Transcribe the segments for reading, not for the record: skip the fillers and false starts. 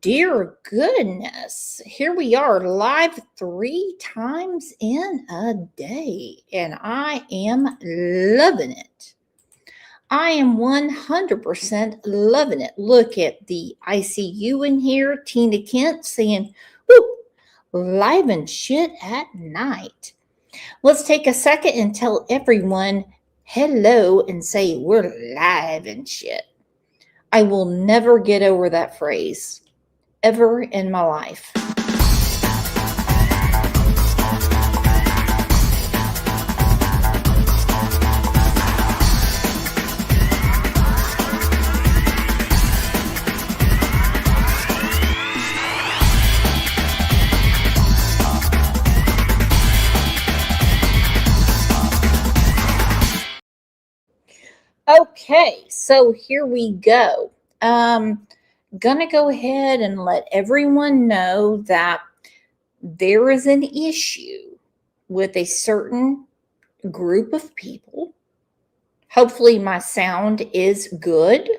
dear goodness. Here we are live 3 times in a day, and I am loving it. I am 100% loving it. Look at the ICU in here. Tina Kent saying, whoo, live and shit at night. Let's take a second and tell everyone hello and say we're live and shit. I will never get over that phrase ever in my life. Okay, so here we go. Gonna go ahead and let everyone know that there is an issue with a certain group of people. Hopefully my sound is good.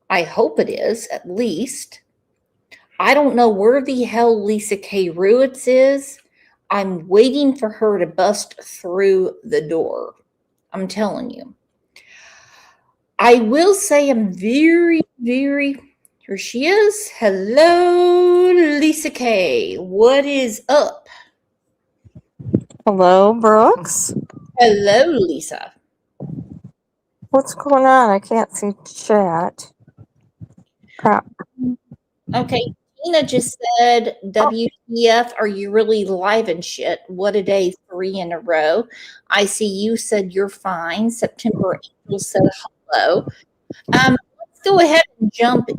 I hope it is, at least. I don't know where the hell Lisa K. Ruitz is. I'm waiting for her to bust through the door. I'm telling you. I will say I'm very, here she is. Hello, Lisa K. What is up? Hello, Brooks. Hello, Lisa. What's going on? I can't see chat. Crap. Okay, Tina just said, WTF, are you really live and shit? What a day, 3 in a row. ICU said you're fine. September Angel said hello. Let's go ahead and jump in.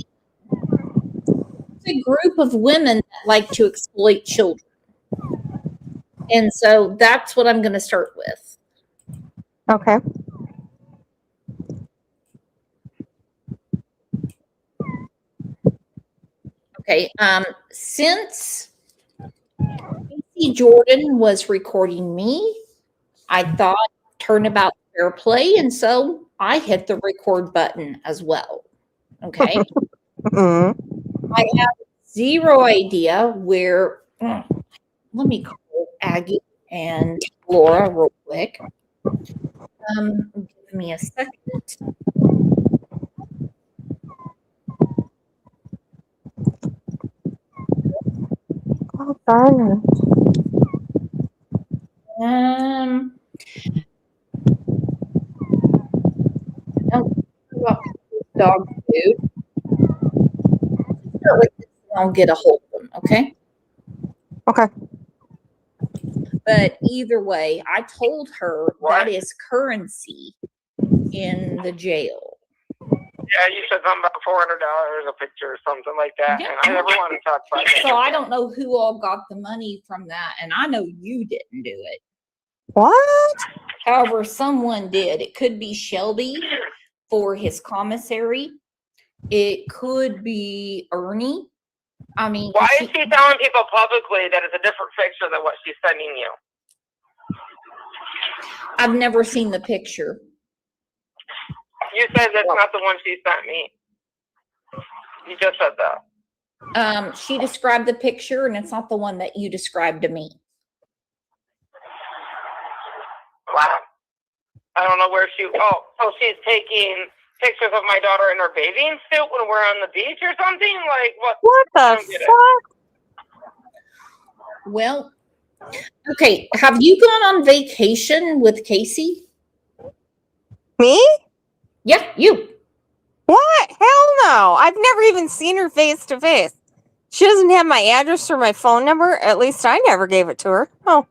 It's a group of women that like to exploit children. And so that's what I'm going to start with. Okay. Okay. Since Casey Jordan was recording me, I thought turnabout fair play, and so I hit the record button as well. Okay. Mm-hmm. I have zero idea where. Let me call Aggie and Laura real quick. Give me a second. Oh, darn it. Dog food. I'll get a hold of them, okay? Okay. But either way, I told her that is currency in the jail. Yeah, you said something about $400 a picture or something like that, Yeah. and I never wanted to talk about that. So I don't know who all got the money from that, and I know you didn't do it. What? However, someone did. It could be Shelby for his commissary. It could be Ernie. I mean, why is she telling people publicly that it's a different picture than what she's sending you? I've never seen the picture. You said that's not the one she sent me. You just said that. She described the picture, and it's not the one that you described to me. Wow. I don't know where she. Oh, so she's taking pictures of my daughter in her bathing suit when we're on the beach or something? Like what? What the fuck? Well, okay. Have you gone on vacation with Casey? Me? Yeah, you. What? Hell no. I've never even seen her face to face. She doesn't have my address or my phone number. At least I never gave it to her. Oh.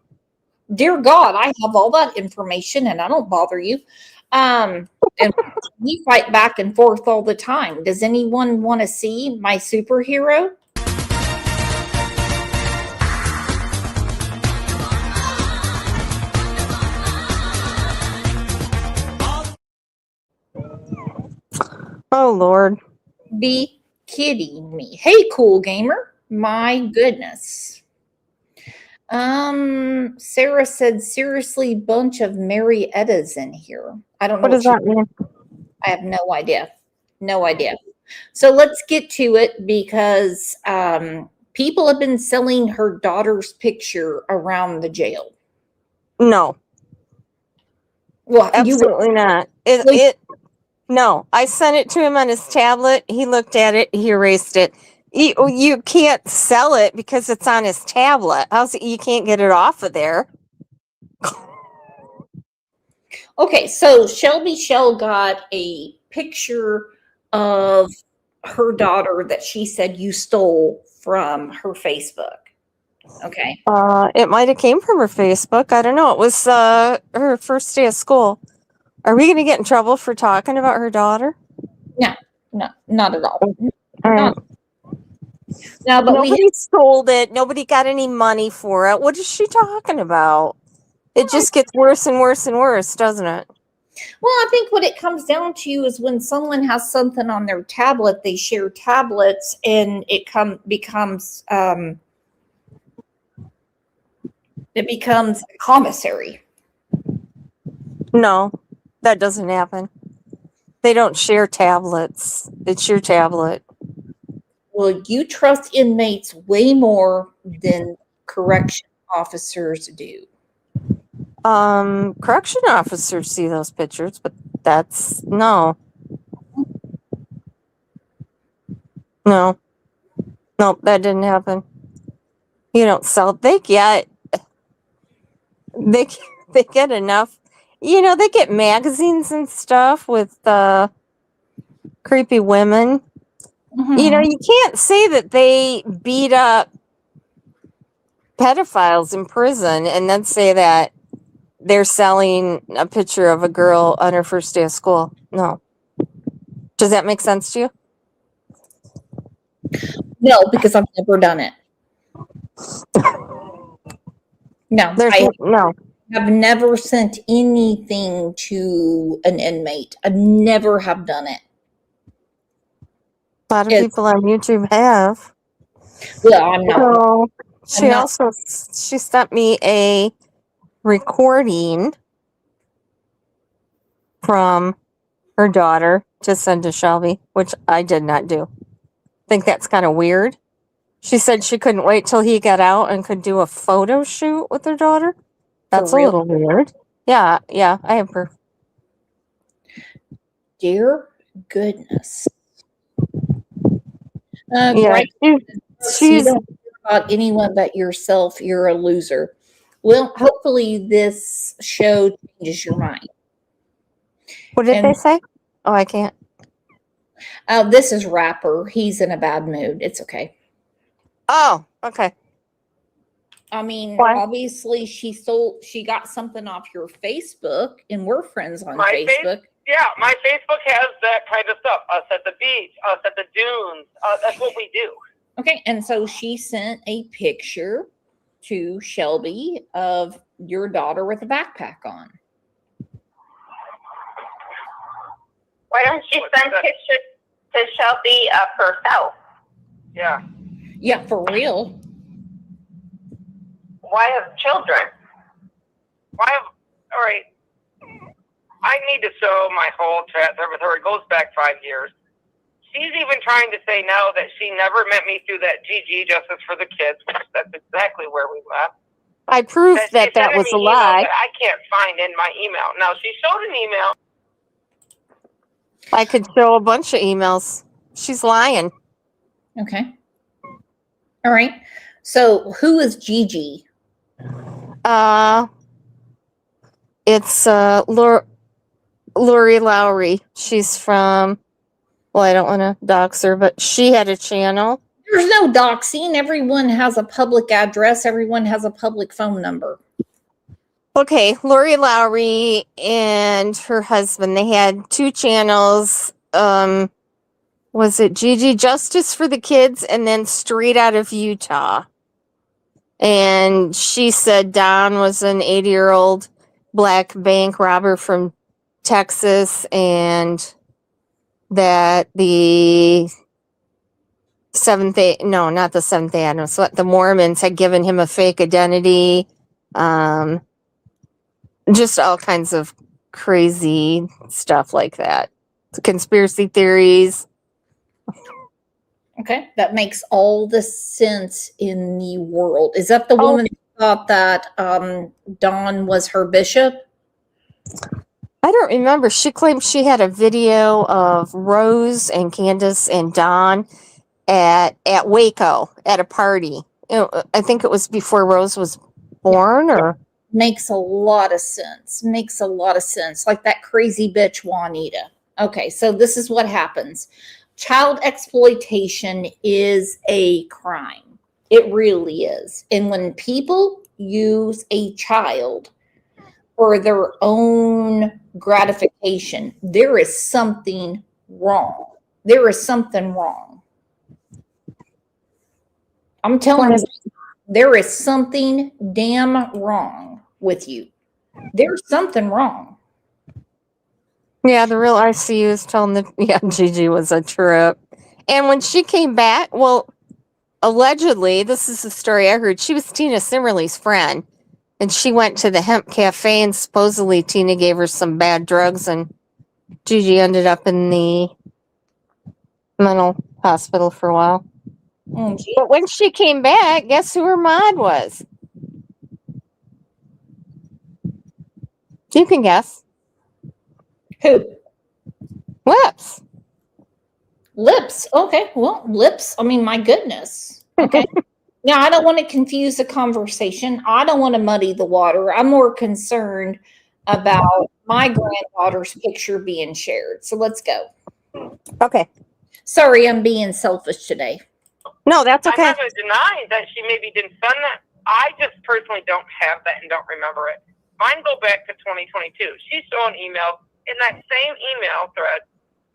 Dear God, I have all that information and I don't bother you. And we fight back and forth all the time. Does anyone want to see my superhero? Oh, Lord. Be kidding me. Hey, cool gamer. My goodness. Sarah said, seriously, bunch of Mariettas in here. I don't know. What does that mean? I have no idea. No idea. So let's get to it because people have been selling her daughter's picture around the jail. No, Well, absolutely not. No, I sent it to him on his tablet. He looked at it. He erased it. You can't sell it because it's on his tablet. You can't get it off of there? Okay, so Shelby Shell got a picture of her daughter that she said you stole from her Facebook. Okay. It might have came from her Facebook. I don't know. It was her first day of school. Are we going to get in trouble for talking about her daughter? No, not at all. All right. No, but Nobody sold it. Nobody got any money for it. What is she talking about? It just gets worse and worse and worse, doesn't it? Well, I think what it comes down to is when someone has something on their tablet, they share tablets, and it becomes a commissary. No, that doesn't happen. They don't share tablets. It's your tablet. Well, you trust inmates way more than correction officers do. Correction officers see those pictures, but that's no, that didn't happen. You don't sell. They get enough. They get magazines and stuff with creepy women. Mm-hmm. You can't say that they beat up pedophiles in prison and then say that they're selling a picture of a girl on her first day of school. No. Does that make sense to you? No, because I've never done it. No, No. I've never sent anything to an inmate. I never have done it. A lot of people on YouTube have. Well, I'm not. So she sent me a recording from her daughter to send to Shelby, which I did not do. I think that's kind of weird. She said she couldn't wait till he got out and could do a photo shoot with her daughter. That's a little weird. Yeah, I have proof. Dear goodness. Yeah, you don't care about anyone but yourself. You're a loser. Well, hopefully this show changes your mind. What did they say? Oh, I can't. This is Rapper. He's in a bad mood. It's okay. Oh, okay. I mean, obviously she got something off your Facebook, and we're friends on Facebook. Yeah, my Facebook has that kind of stuff. Us at the beach, us at the dunes. That's what we do. Okay, and so she sent a picture to Shelby of your daughter with a backpack on. Why don't you send pictures to Shelby of herself? Yeah. Yeah, for real. Why of children? All right. I need to show my whole chat there with her. It goes back 5 years. She's even trying to say now that she never met me through that GG Justice for the Kids, which that's exactly where we met. I proved that was a lie. I can't find in my email. Now, she showed an email. I could show a bunch of emails. She's lying. Okay. All right. So who is Gigi? It's Lori Lowry. She's from, well, I don't want to dox her, but she had a channel. There's no doxing. Everyone has a public address. Everyone has a public phone number. Okay, Lori Lowry and her husband, they had 2 channels. Was it GG Justice for the Kids and then Straight Out of Utah? And she said Don was an 80-year-old black bank robber from Texas, and that the the Mormons had given him a fake identity. Just all kinds of crazy stuff like that. Conspiracy theories. Okay, that makes all the sense in the world. Is that the Oh. woman who thought that Don was her bishop? I don't remember. She claimed she had a video of Rose and Candace and Don at Waco at a party. I think it was before Rose was born, or Makes a lot of sense. Makes a lot of sense. Like that crazy bitch Juanita. Okay, so this is what happens. Child exploitation is a crime. It really is. And when people use a child for their own gratification, there is something wrong. There is something wrong. I'm telling you, there is something damn wrong with you. There's something wrong. yeah, the real ICU is telling Gigi was a trip. And when she came back, well, allegedly, this is the story I heard, she was Tina Simmerly's friend. And she went to the hemp cafe, and supposedly Tina gave her some bad drugs, and Gigi ended up in the mental hospital for a while. But when she came back, guess who her mod was? You can guess. Who? Lips. Lips. Okay. Well, lips. I mean, my goodness. Okay. Now, I don't want to confuse the conversation. I don't want to muddy the water. I'm more concerned about my granddaughter's picture being shared. So let's go. Okay. Sorry, I'm being selfish today. No, that's okay. I'm not going to deny that she maybe didn't send that. I just personally don't have that and don't remember it. Mine go back to 2022. She saw an email in that same email thread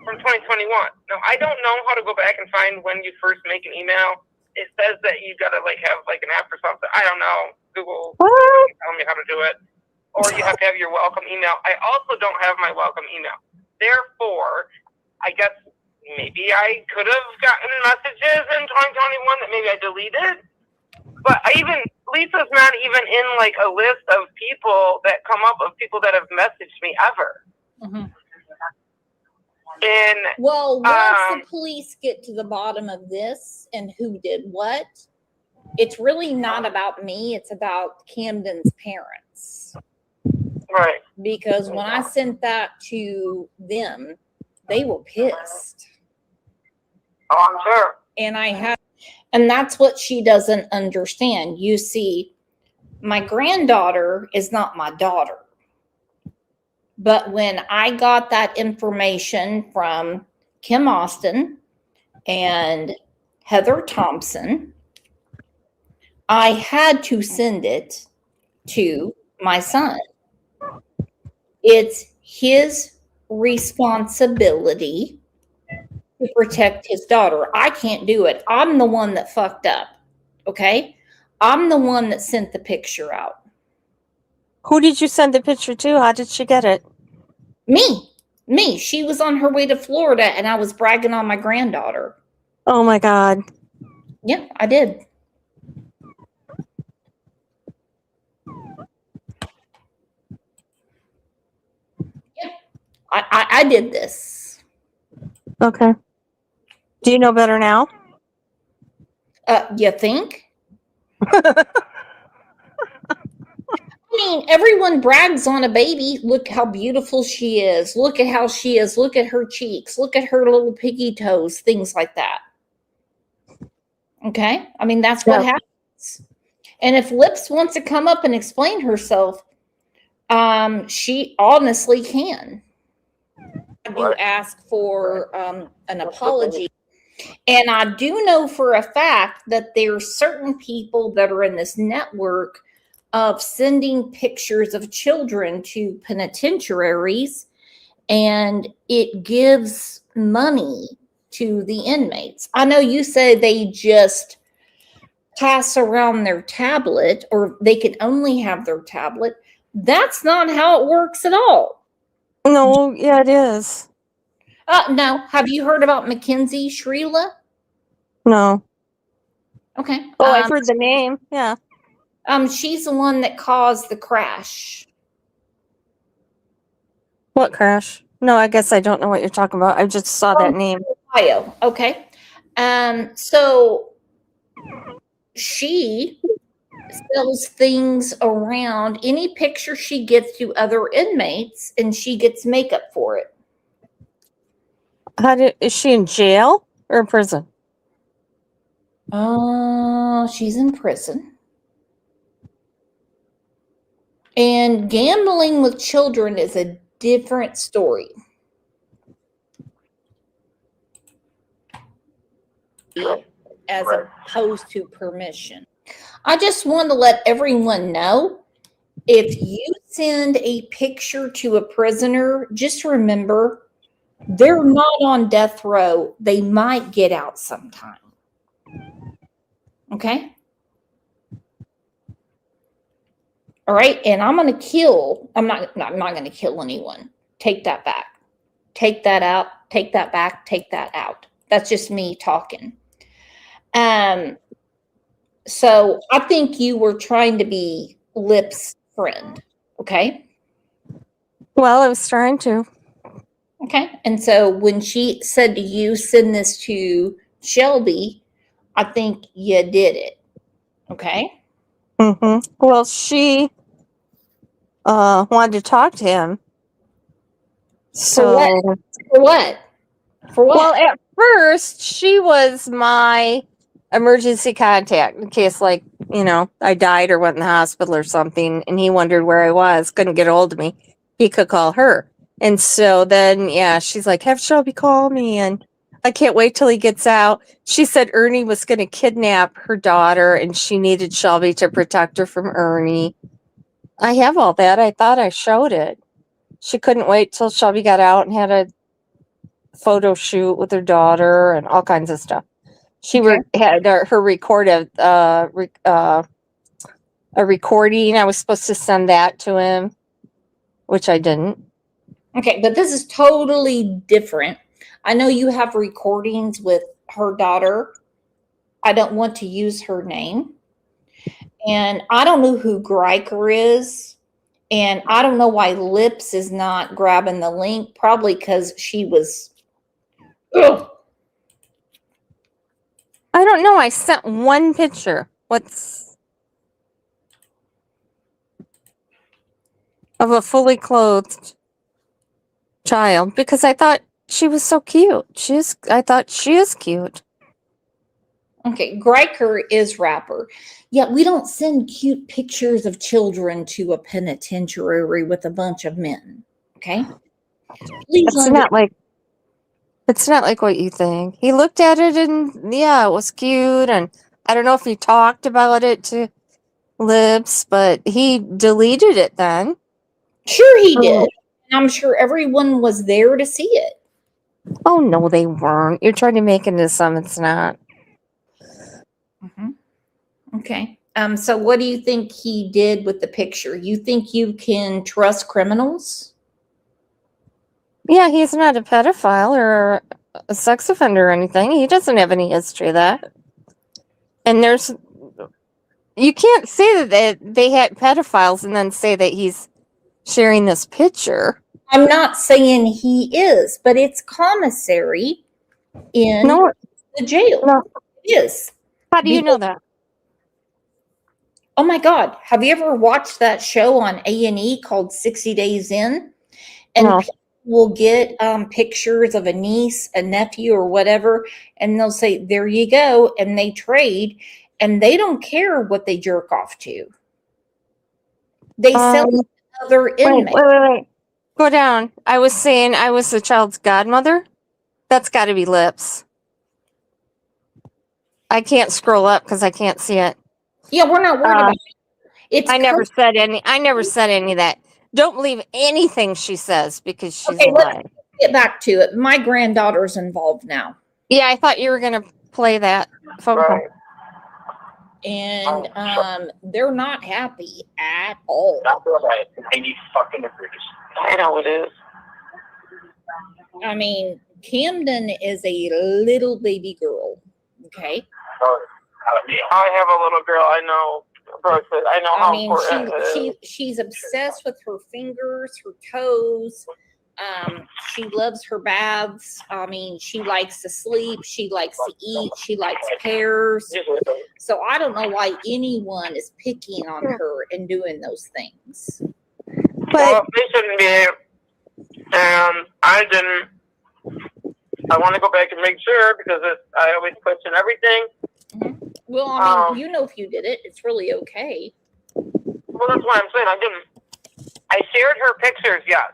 from 2021. Now, I don't know how to go back and find when you first make an email. It says that you got to have an app or something. I don't know. Google tell me how to do it. Or you have to have your welcome email. I also don't have my welcome email. Therefore, I guess maybe I could have gotten messages in 2021 that maybe I deleted. But Lisa's not even in a list of people that come up of people that have messaged me ever. Mm-hmm. And well, once the police get to the bottom of this and who did what, it's really not about me. It's about Camden's parents. Right. Because when I sent that to them, they were pissed. Oh, I'm sure. And that's what she doesn't understand. You see, my granddaughter is not my daughter. But when I got that information from Kim Austin and Heather Thompson, I had to send it to my son. It's his responsibility to protect his daughter. I can't do it. I'm the one that fucked up. Okay? I'm the one that sent the picture out. Who did you send the picture to? How did she get it? Me. She was on her way to Florida and I was bragging on my granddaughter. Oh my God. Yeah, I did. Yeah, I did this. Okay. Do you know better now? You think? I mean, everyone brags on a baby. Look how beautiful she is. Look at how she is. Look at her cheeks. Look at her little piggy toes. Things like that. Okay? I mean, that's what happens. And if Lips wants to come up and explain herself, she honestly can. I do ask for an apology. And I do know for a fact that there's certain people that are in this network of sending pictures of children to penitentiaries, and it gives money to the inmates. I know you say they just pass around their tablet, or they can only have their tablet. That's not how it works at all. No, yeah, it is. No. Have you heard about Mackenzie Shrila? No. Okay. Oh, I've heard the name. Yeah. She's the one that caused the crash. What crash? No, I guess I don't know what you're talking about. I just saw that name. Ohio. Okay. So she sells things around any picture she gets to other inmates, and she gets makeup for it. Is she in jail or in prison? She's in prison. And gambling with children is a different story. As opposed to permission. I just want to let everyone know, if you send a picture to a prisoner, just remember they're not on death row. They might get out sometime. Okay? All right, and I'm not going to kill anyone. Take that back. Take that out. Take that back. Take that out. That's just me talking. So I think you were trying to be Lip's friend. Okay? Well, I was trying to. Okay. And so when she said to you, send this to Shelby, I think you did it. Okay. Mm-hmm. Well, she wanted to talk to him. So For what? Well, at first she was my emergency contact in case, like, I died or went in the hospital or something, and he wondered where I was, couldn't get a hold of me. He could call her. And so then, she's like, have Shelby call me, and I can't wait till he gets out. She said Ernie was going to kidnap her daughter, and she needed Shelby to protect her from Ernie. I have all that. I thought I showed it. She couldn't wait till Shelby got out and had a photo shoot with her daughter and all kinds of stuff. She had her record a recording. I was supposed to send that to him, which I didn't. Okay, but this is totally different. I know you have recordings with her daughter. I don't want to use her name. And I don't know who Greiker is. And I don't know why Lips is not grabbing the link. Probably because she was... Ugh. I don't know. I sent one picture. Of a fully clothed child, because I thought she was so cute. I thought she is cute. Okay, Greiker is rapper. Yeah, we don't send cute pictures of children to a penitentiary with a bunch of men. Okay? It's not like what you think. He looked at it and it was cute, and I don't know if he talked about it to Lips, but he deleted it then. Sure he did. And I'm sure everyone was there to see it. Oh no, they weren't. You're trying to make it into something it's not. Mm-hmm. Okay. So what do you think he did with the picture? You think you can trust criminals? Yeah, he's not a pedophile or a sex offender or anything. He doesn't have any history of that. And you can't say that they had pedophiles and then say that he's sharing this picture. I'm not saying he is, but it's commissary in the jail. No. It is. How do you know that? Oh my God. Have you ever watched that show on A&E called 60 Days In? And people will get pictures of a niece, a nephew, or whatever, and they'll say, there you go. And they trade, and they don't care what they jerk off to. They sell to other inmates. Wait. Go down. I was saying I was the child's godmother. That's got to be Lips. I can't scroll up because I can't see it. Yeah, we're not worried about it. I never said any of that. Don't believe anything she says because she's lying. Let's get back to it. My granddaughter's involved now. Yeah, I thought you were going to play that phone call. And they're not happy at all. I know it is. I mean, Camden is a little baby girl. Okay. I have a little girl. I know. I know how important it is. She's obsessed with her fingers, her toes. She loves her baths. I mean, she likes to sleep. She likes to eat. She likes pears. So I don't know why anyone is picking on her and doing those things. Well, they shouldn't be. I didn't. I want to go back and make sure because I always question everything. Mm-hmm. Well, I mean, if you did it, it's really okay. Well, that's why I'm saying I didn't. I shared her pictures, yes.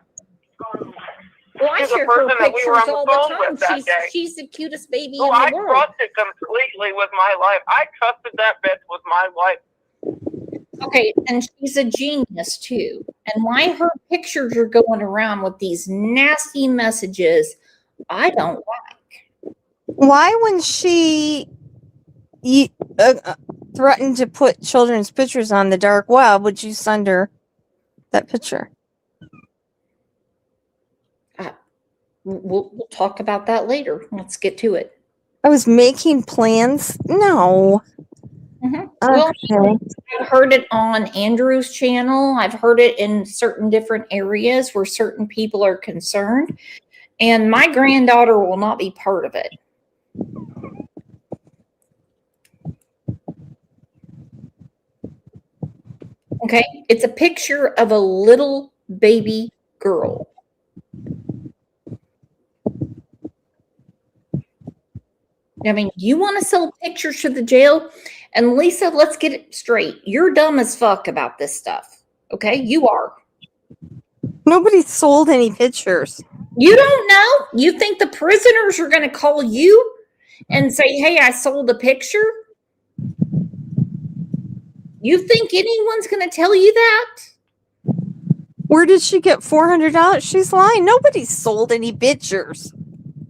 Well, I share her pictures all the time. She's the cutest baby in the world. I trusted completely with my life. I trusted that bitch with my life. Okay, and she's a genius too. And why her pictures are going around with these nasty messages, I don't like. Why, when she threatened to put children's pictures on the dark web, would you send her that picture? We'll talk about that later. Let's get to it. I was making plans. No. Mm-hmm. Well, I've heard it on Andrew's channel. I've heard it in certain different areas where certain people are concerned. And my granddaughter will not be part of it. Okay? It's a picture of a little baby girl. I mean, you want to sell pictures to the jail? And Lisa, let's get it straight. You're dumb as fuck about this stuff. Okay? You are. Nobody sold any pictures. You don't know? You think the prisoners are going to call you and say, hey, I sold a picture? You think anyone's going to tell you that? Where did she get $400? She's lying. Nobody sold any pictures.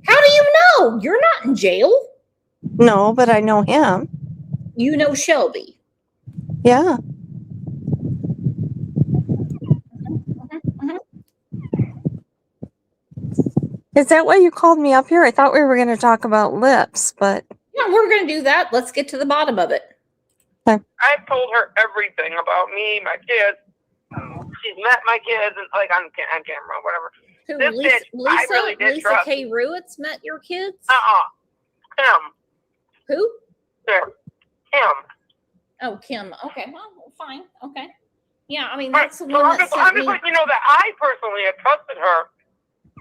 How do you know? You're not in jail. No, but I know him. You know Shelby. Yeah. Is that why you called me up here? I thought we were going to talk about lips, but... Yeah, we're going to do that. Let's get to the bottom of it. Okay. I've told her everything about me, my kids. She's met my kids, and like on camera, whatever. Who, this Lisa, bitch, I really did Lisa trust. K. Ruitt's met your kids? Kim. Who? There. Kim. Oh, Kim. Okay, well, fine. Okay. Yeah, I mean, that's the one I'm just letting you know that I personally have trusted her.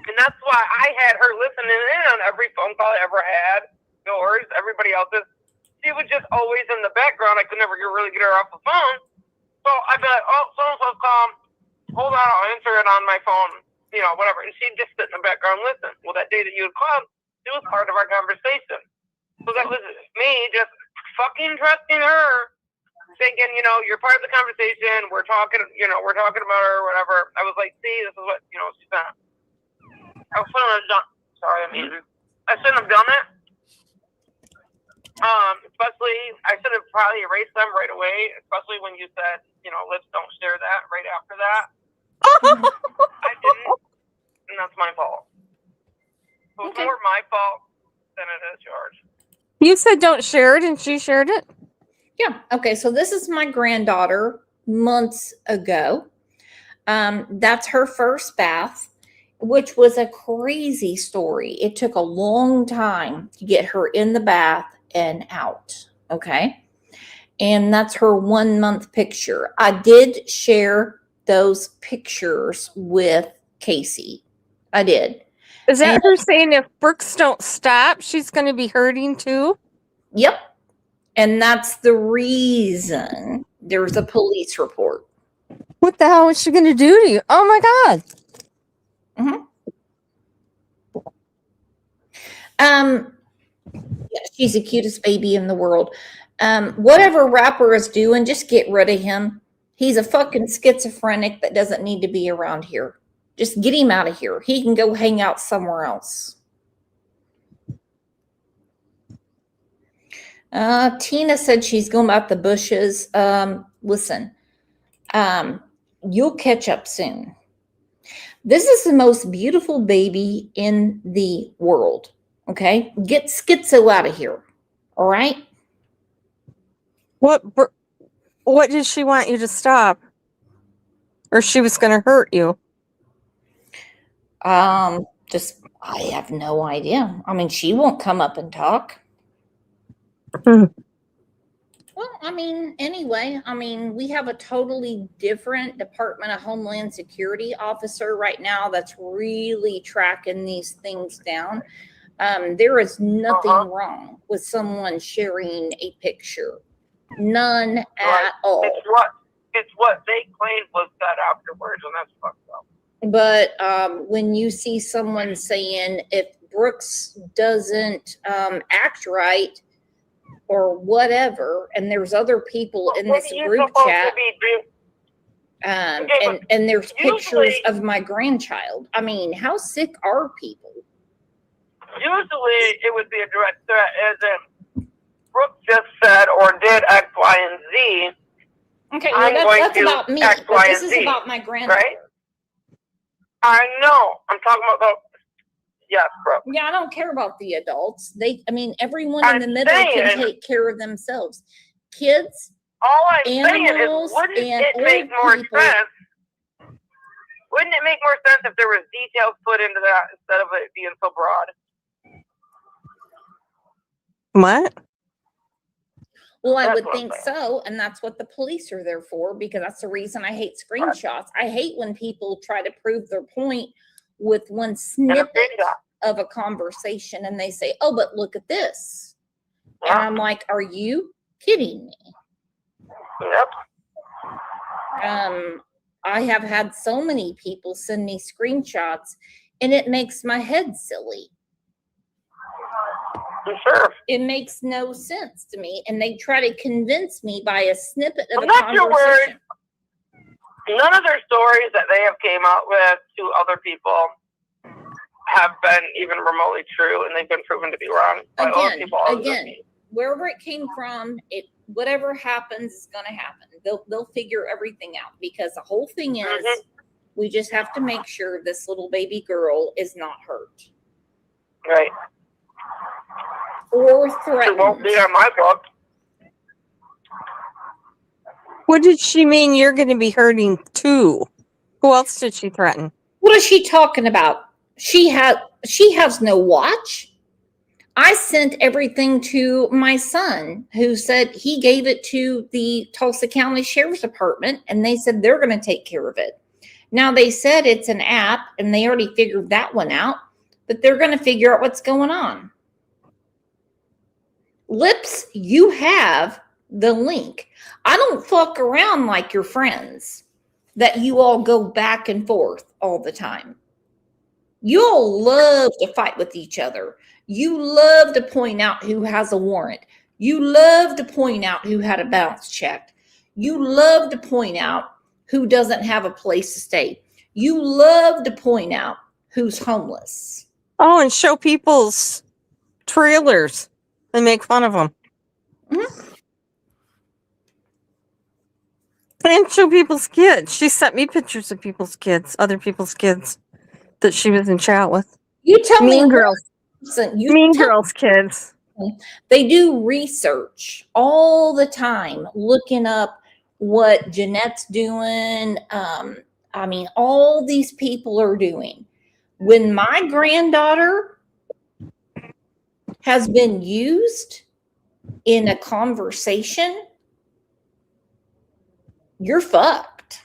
And that's why I had her listening in on every phone call I ever had. Yours, everybody else's. She was just always in the background. I could never really get her off the phone. So I'd be like, oh, so-and-so's call. Hold on, I'll answer it on my phone. You know, whatever. And she'd just sit in the background and listen. Well, that day that you had called, it was part of our conversation. So that was me just fucking trusting her. Thinking, you know, you're part of the conversation. We're talking, about her or whatever. I was like, see, this is what, she said. I shouldn't have done. Sorry, I shouldn't have done it. Especially, I should have probably erased them right away. Especially when you said, lips don't share that right after that. I didn't, and that's my fault. So it's more my fault than it is yours. You said don't share it, and she shared it. Yeah. Okay. So this is my granddaughter months ago. That's her first bath, which was a crazy story. It took a long time to get her in the bath and out. Okay. And that's her 1 month picture. I did share those pictures with Casey. I did. Is that her saying if Brooks don't stop, she's going to be hurting too? Yep. And that's the reason there's a police report. What the hell is she going to do to you? Oh my God. Yeah, she's the cutest baby in the world. Whatever rapper is doing, just get rid of him. He's a fucking schizophrenic that doesn't need to be around here. Just get him out of here. He can go hang out somewhere else. Tina said she's going about the bushes. Listen, you'll catch up soon. This is the most beautiful baby in the world. Okay? Get schizo out of here. All right? What did she want you to stop? Or she was going to hurt you? Just I have no idea. I mean, she won't come up and talk. Well, I mean, anyway, I mean, we have a totally different Department of Homeland Security officer right now that's really tracking these things down. There is nothing wrong with someone sharing a picture. None at all. It's what they claimed was said afterwards, and that's fucked up. But when you see someone saying if Brooks doesn't act right or whatever, and there's other people in this group chat, and there's pictures of my grandchild. I mean, how sick are people? Usually it would be a direct threat, as in Brooke just said or did X, Y, and Z. Okay, well, that's about me, X, but Y, this and is Z, about my granddaughter. right? I know. I'm talking about yes, Brooke. Yeah, I don't care about the adults. Everyone in the middle can take care of themselves. Kids, all I'm animals, saying is, wouldn't and it make more people. sense? Wouldn't it make more sense if there was details put into that instead of it being so broad? What? Well, I would think so, and that's what the police are there for, because that's the reason I hate screenshots. I hate when people try to prove their point with one snippet of a conversation, and they say, oh, but look at this. And I'm like, are you kidding me? Yep. I have had so many people send me screenshots, and it makes my head silly. Sure. It makes no sense to me, and they try to convince me by a snippet of a conversation. Your word. None of their stories that they have came out with to other people have been even remotely true, and they've been proven to be wrong by other people. Again, wherever it came from, whatever happens is going to happen. They'll figure everything out, because the whole thing is we just have to make sure this little baby girl is not hurt. Right. Or threatened. It won't be on my book. What did she mean you're going to be hurting too? Who else did she threaten? What is she talking about? She has no watch. I sent everything to my son, who said he gave it to the Tulsa County Sheriff's Department, and they said they're going to take care of it. Now, they said it's an app, and they already figured that one out, but they're going to figure out what's going on. Lips, you have the link. I don't fuck around like your friends that you all go back and forth all the time. You all love to fight with each other. You love to point out who has a warrant. You love to point out who had a bounce check. You love to point out who doesn't have a place to stay. You love to point out who's homeless. Oh, and show people's trailers and make fun of them. Mm-hmm. And show people's kids. She sent me pictures of people's kids, other people's kids that she was in chat with. You tell me. Mean Girls. Mean Girls kids. They do research all the time, looking up what Jeanette's doing. All these people are doing. When my granddaughter has been used in a conversation, you're fucked.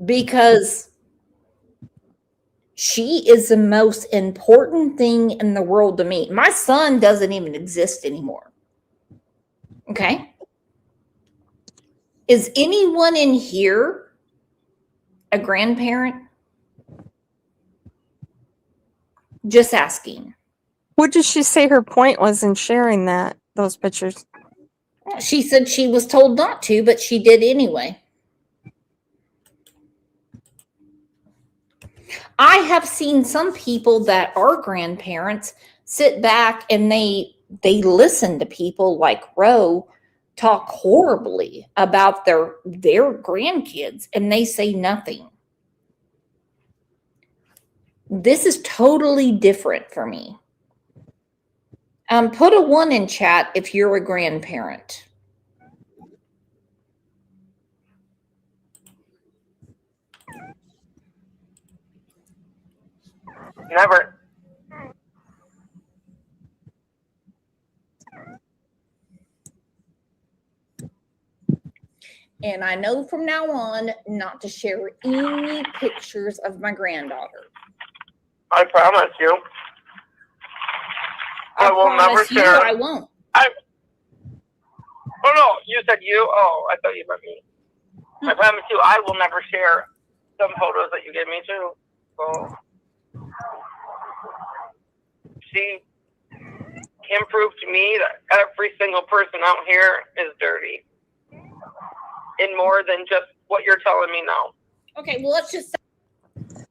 Because she is the most important thing in the world to me. My son doesn't even exist anymore. Okay? Is anyone in here a grandparent? Just asking. What did she say her point was in sharing those pictures? She said she was told not to, but she did anyway. I have seen some people that are grandparents sit back and they listen to people like Roe talk horribly about their grandkids, and they say nothing. This is totally different for me. Put a 1 in chat if you're a grandparent. Never. And I know from now on not to share any pictures of my granddaughter. I promise you. I will never promise you share. I won't. Oh no, you said you? Oh, I thought you meant me. I promise you I will never share some photos that you give me too. So she can prove to me that every single person out here is dirty. In more than just what you're telling me now. Okay, well, let's just say,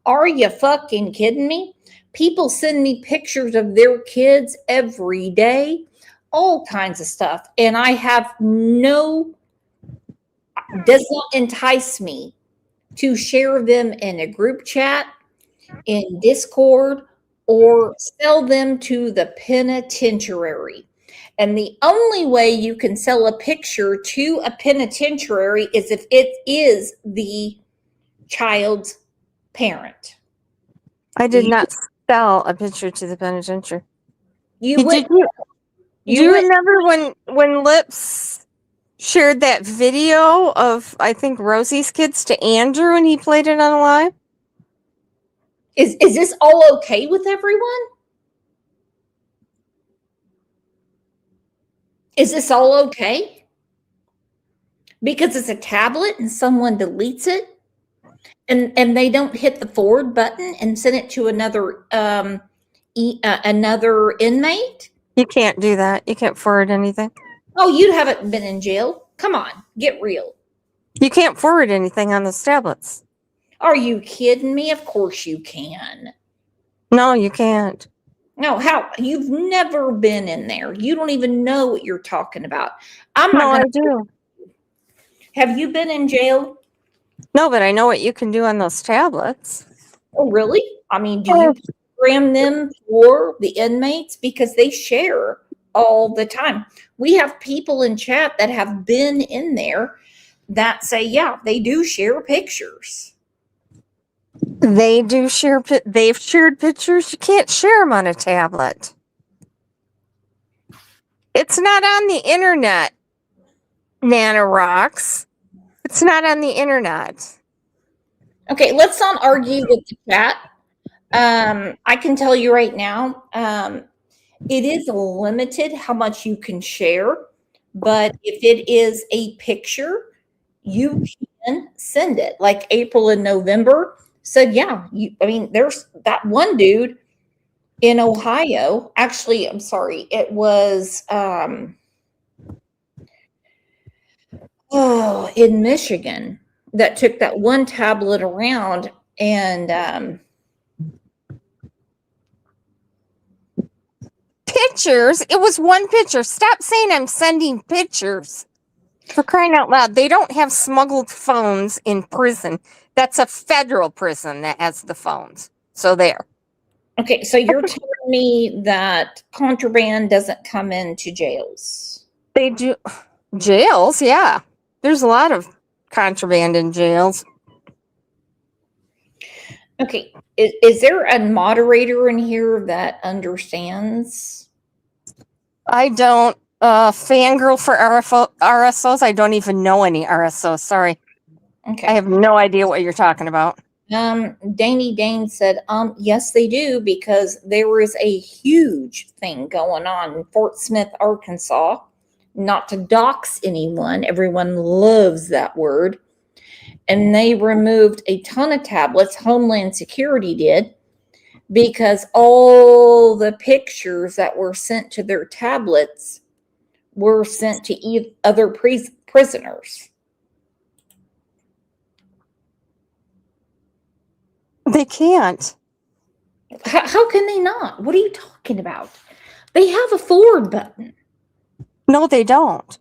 are you fucking kidding me? People send me pictures of their kids every day, all kinds of stuff. And I have does not entice me to share them in a group chat, in Discord, or sell them to the penitentiary. And the only way you can sell a picture to a penitentiary is if it is the child's parent. I did not sell a picture to the penitentiary. You would. Do you remember when Lips shared that video of, I think, Rosie's kids to Andrew and he played it on live? Is this all okay with everyone? Is this all okay? Because it's a tablet and someone deletes it and they don't hit the forward button and send it to another another inmate? You can't do that. You can't forward anything. Oh, you haven't been in jail. Come on, get real. You can't forward anything on those tablets. Are you kidding me? Of course you can. No, you can't. No, how? You've never been in there. You don't even know what you're talking about. I'm not No, gonna. I do. Have you been in jail? No, but I know what you can do on those tablets. Oh, really? I mean, do you program them for the inmates? Because they share all the time. We have people in chat that have been in there that say, yeah, they do share pictures. They do share. They've shared pictures. You can't share them on a tablet. It's not on the internet, Nana Rocks. It's not on the internet. Okay, let's not argue with the chat. I can tell you right now, it is limited how much you can share, but if it is a picture, you can send it. Like April and November said, yeah, there's that one dude in Ohio. Actually, I'm sorry, it was in Michigan that took that one tablet around and Pictures? It was one picture. Stop saying I'm sending pictures. For crying out loud, they don't have smuggled phones in prison. That's a federal prison that has the phones. So there. okay, so you're telling me that contraband doesn't come into jails? They do. Jails, yeah. There's a lot of contraband in jails. Okay, is there a moderator in here that understands? I don't fangirl for RSOs. I don't even know any RSOs. Sorry. Okay. I have no idea what you're talking about. Danny Dane said, yes, they do, because there is a huge thing going on in Fort Smith, Arkansas. Not to dox anyone. Everyone loves that word. And they removed a ton of tablets. Homeland Security did, because all the pictures that were sent to their tablets were sent to other prisoners. They can't. How can they not? What are you talking about? They have a forward button. No, they don't.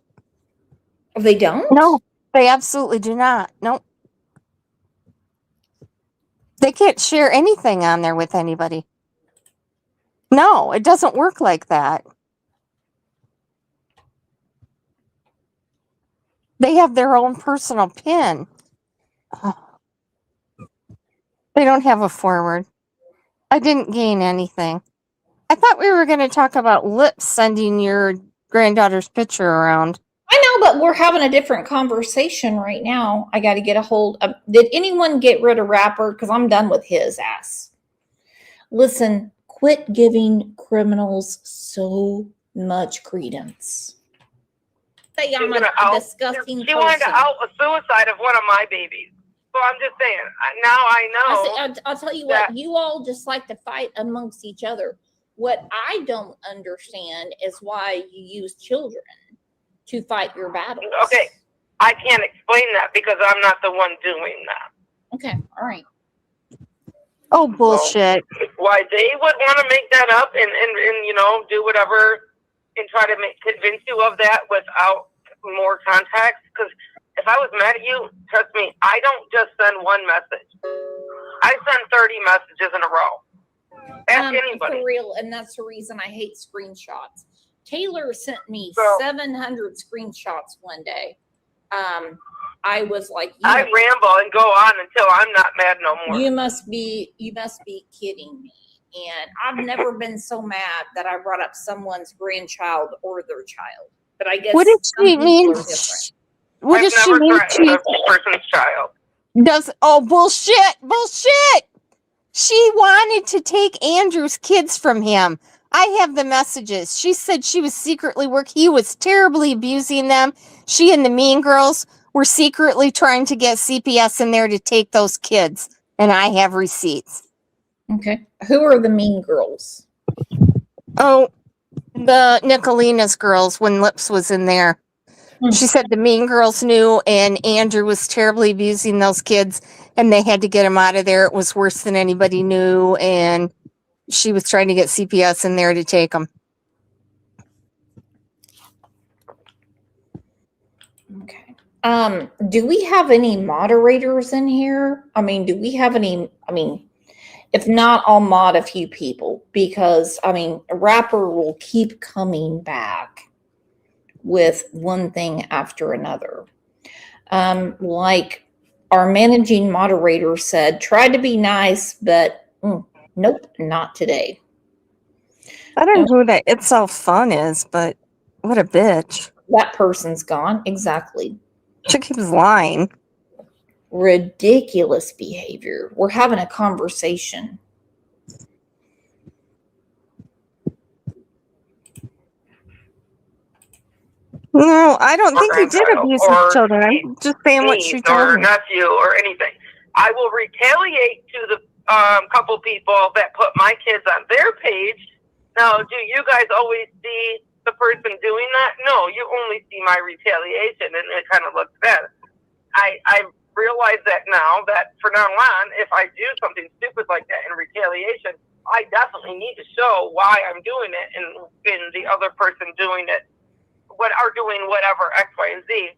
They don't? No, they absolutely do not. Nope. They can't share anything on there with anybody. No, it doesn't work like that. They have their own personal PIN. They don't have a forward. I didn't gain anything. I thought we were going to talk about Lips sending your granddaughter's picture around. I know, but we're having a different conversation right now. I got to get a hold of. Did anyone get rid of Rapper? Because I'm done with his ass. Listen, quit giving criminals so much credence. Say I'm a disgusting She wanted to person. out a suicide of one of my babies. So I'm just saying. Now I know. I'll tell you what. You all just like to fight amongst each other. What I don't understand is why you use children to fight your battles. Okay, I can't explain that because I'm not the one doing that. Okay, all right. Oh, bullshit. So, why they would want to make that up and do whatever and try to convince you of that without more context? Because if I was mad at you, trust me, I don't just send one message. I send 30 messages in a row. Ask anybody. For real, and that's the reason I hate screenshots. Taylor sent me 700 screenshots one day. I was like, I ramble and go on until I'm not mad no more. You must be kidding me. And I've never been so mad that I brought up someone's grandchild or their child. But I guess what did she mean? What does she mean? A person's child. Bullshit! She wanted to take Andrew's kids from him. I have the messages. She said she was secretly he was terribly abusing them. She and the mean girls were secretly trying to get CPS in there to take those kids. And I have receipts. Okay. Who are the mean girls? Oh, the Nicolina's girls when Lips was in there. She said the mean girls knew and Andrew was terribly abusing those kids and they had to get him out of there. It was worse than anybody knew and she was trying to get CPS in there to take them. Okay. Do we have any moderators in here? Do we have any, if not, I'll mod a few people because, a Rapper will keep coming back with one thing after another. Like our managing moderator said, try to be nice, but nope, not today. I don't know who that It's So Fun is, but what a bitch. That person's gone. Exactly. She keeps lying. Ridiculous behavior. We're having a conversation. No, I don't think you did abuse the children. I'm just saying what she told me. Or nephew or anything. I will retaliate to the couple people that put my kids on their page. Now, do you guys always see the person doing that? No, you only see my retaliation, and it kind of looks bad. I realize that now, that from now on, if I do something stupid like that in retaliation, I definitely need to show why I'm doing it and the other person doing it, are doing whatever, X, Y, and Z.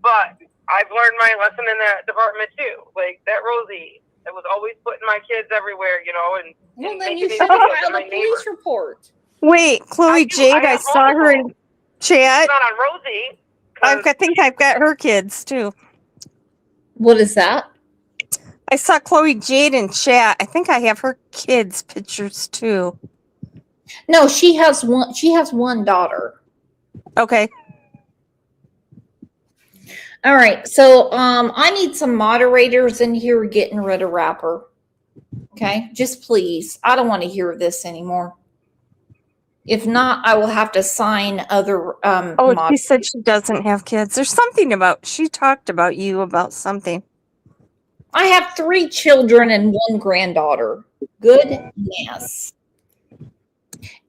But I've learned my lesson in that department too. Like that Rosie, that was always putting my kids everywhere, and well, then you should have filed a police report. Wait, Chloe Jade, I saw her in chat. It's not on Rosie. I think I've got her kids too. What is that? I saw Chloe Jade in chat. I think I have her kids' pictures too. No, she has one. She has one daughter. Okay. All right. So I need some moderators in here getting rid of Rapper. Okay, just please. I don't want to hear this anymore. If not, I will have to sign other. She said she doesn't have kids. There's something she talked about you about something. I have 3 children and 1 granddaughter. Goodness.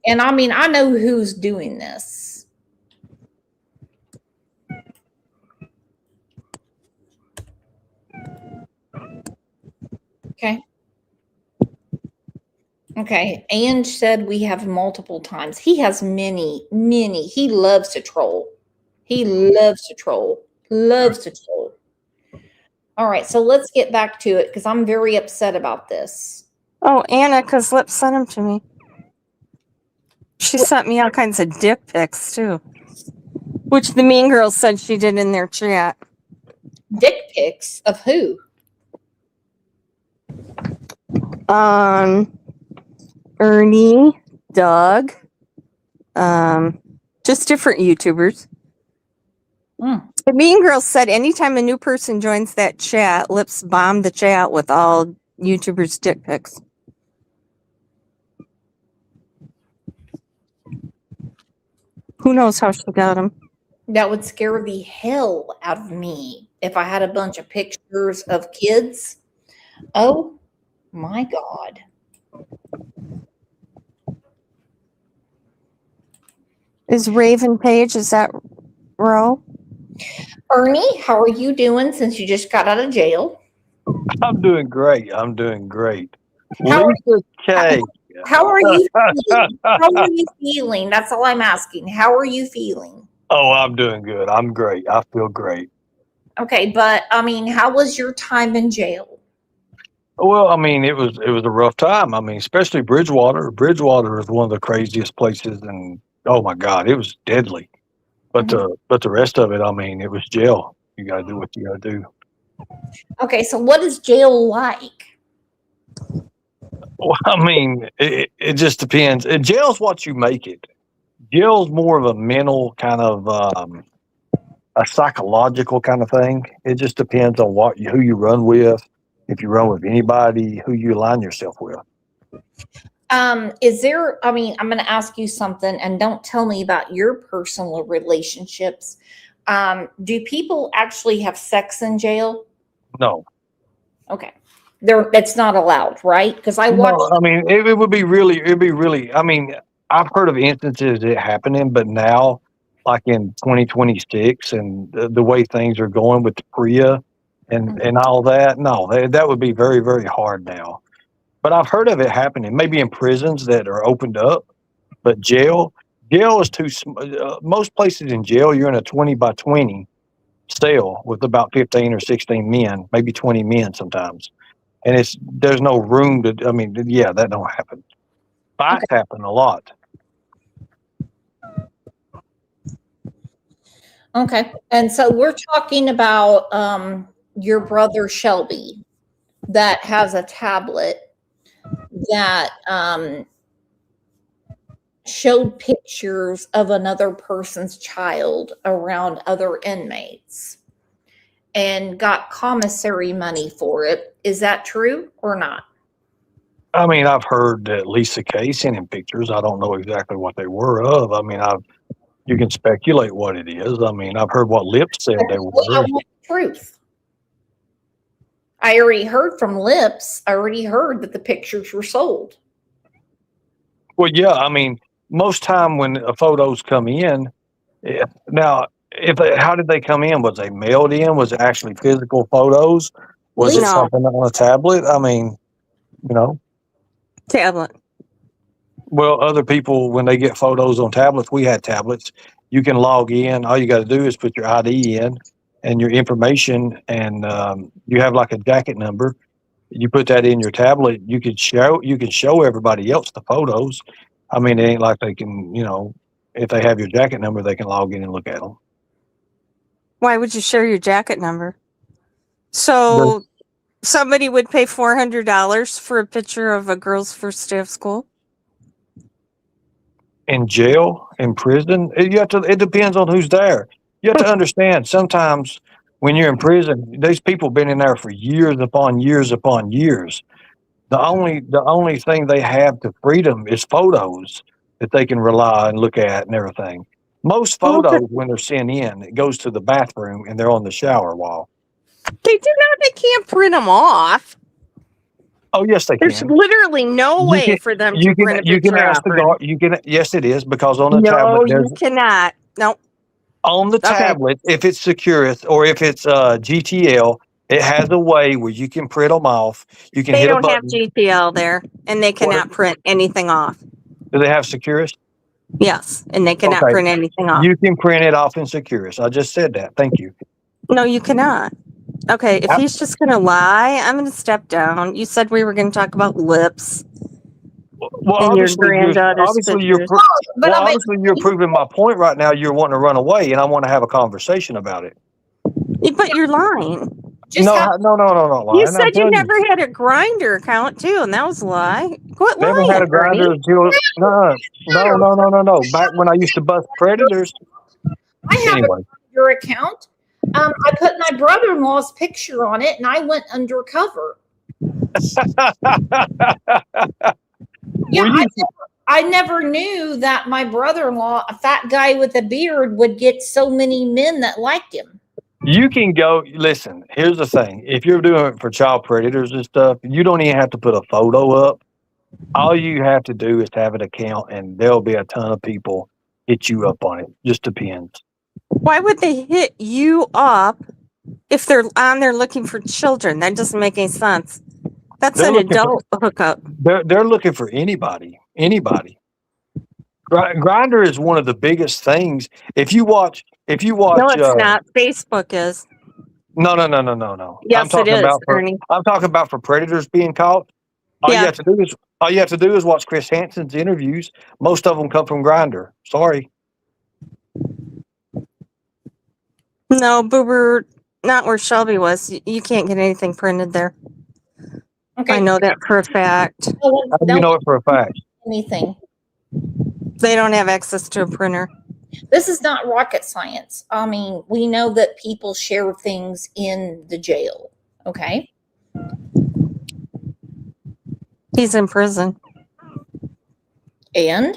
And I know who's doing this. Okay. Okay. Ange said we have multiple times. He has many. He loves to troll. Loves to troll. All right. So let's get back to it because I'm very upset about this. Oh, Anna, because Lips sent them to me. She sent me all kinds of dick pics too, which the mean girl said she did in their chat. Dick pics of who? Ernie, Doug, just different YouTubers. The Mean Girl said anytime a new person joins that chat, Lips bomb the chat with all YouTubers' dick pics. Who knows how she got them? That would scare the hell out of me if I had a bunch of pictures of kids. Oh my God. Is Raven Page, is that Ro? Ernie, how are you doing since you just got out of jail? I'm doing great. I'm doing great. How are, Lisa K. how are you feeling? How are you feeling? That's all I'm asking. How are you feeling? Oh, I'm doing good. I'm great. I feel great. Okay, but I mean, how was your time in jail? Well, I mean, it was a rough time. I mean, especially Bridgewater. Bridgewater is one of the craziest places, and oh my God, it was deadly. But the rest of it, I mean, it was jail. You got to do what you got to do. Okay, so what is jail like? Well, I mean, it just depends. Jail's what you make it. Jail's more of a mental kind of a psychological kind of thing. It just depends on who you run with. If you run with anybody, who you align yourself with. Is there, I mean, I'm going to ask you something and don't tell me about your personal relationships. Do people actually have sex in jail? No. Okay. That's not allowed, right? Because I watched. No, I mean, it'd be really, I mean, I've heard of instances it happening, but now, like in 2026 and the way things are going with the PREA and all that, no, that would be very, very hard now. But I've heard of it happening, maybe in prisons that are opened up, but jail is too most places in jail, you're in a 20 by 20 cell with about 15 or 16 men, maybe 20 men sometimes. And there's no room to, I mean, yeah, that don't happen. Fights happen a lot. Okay. And so we're talking about your brother Shelby that has a tablet that showed pictures of another person's child around other inmates and got commissary money for it. Is that true or not? I mean, I've heard that Lisa Kay sent him pictures. I don't know exactly what they were of. I mean, you can speculate what it is. I mean, I've heard what Lips said they were. I want the truth. I already heard from Lips. I already heard that the pictures were sold. Well, yeah, I mean, most time when photos come in, now, how did they come in? Was they mailed in? Was it actually physical photos? Was it something on a tablet? I mean, Tablet. Well, other people, when they get photos on tablets, we had tablets. You can log in. All you got to do is put your ID in and your information, and you have like a jacket number. You put that in your tablet. You can show everybody else the photos. I mean, it ain't like they can, if they have your jacket number, they can log in and look at them. Why would you share your jacket number? So somebody would pay $400 for a picture of a girl's first day of school? In jail, in prison, it depends on who's there. You have to understand, sometimes when you're in prison, these people been in there for years upon years upon years. The only thing they have to freedom is photos that they can rely and look at and everything. Most photos, when they're sent in, it goes to the bathroom and they're on the shower wall. They can't print them off. Oh, yes, they There's can. There's literally no way for them to print a picture. You can ask the guard. Yes, it is, because on the tablet. No, you cannot. No. On the tablet, if it's Securus or if it's GTL, it has a way where you can print them off. You can hit a button. They don't have GTL there, and they cannot print anything off. Do they have Securus? Yes, and they cannot print anything off. You can print it off in Securus. I just said that. Thank you. No, you cannot. Okay, if he's just going to lie, I'm going to step down. You said we were going to talk about Lips. Well, obviously, you're proving my point right now. You're wanting to run away, and I want to have a conversation about it. But you're lying. Just No, have, no, You lying. I'm said you telling never had a Grinder account too, and that was a lie. Quit never had lying, a grinder Ernie. until no. Back when I used to bust predators. I have Anyway, your account. I put my brother-in-law's picture on it, and I went undercover. Yeah, were you? I never knew that my brother-in-law, a fat guy with a beard, would get so many men that liked him. You can go. Listen, here's the thing: if you're doing it for child predators and stuff, you don't even have to put a photo up. All you have to do is have an account, and there'll be a ton of people hit you up on it. Just depends. Why would they hit you up if they're on there looking for children? That doesn't make any sense. That's They're an looking for. adult hookup. They're looking for anybody. Anybody. Grinder is one of the biggest things. If you watch, No, it's not. Facebook is. no. Yes, it is, Ernie. I'm talking about for predators being caught. All Yeah. you have to do is watch Chris Hansen's interviews. Most of them come from Grinder. Sorry. No, Boober, not where Shelby was. You can't get anything printed there. Okay, I know that for a fact. How do you know it for a fact? Anything. They don't have access to a printer. This is not rocket science. I mean, we know that people share things in the jail. Okay. He's in prison. And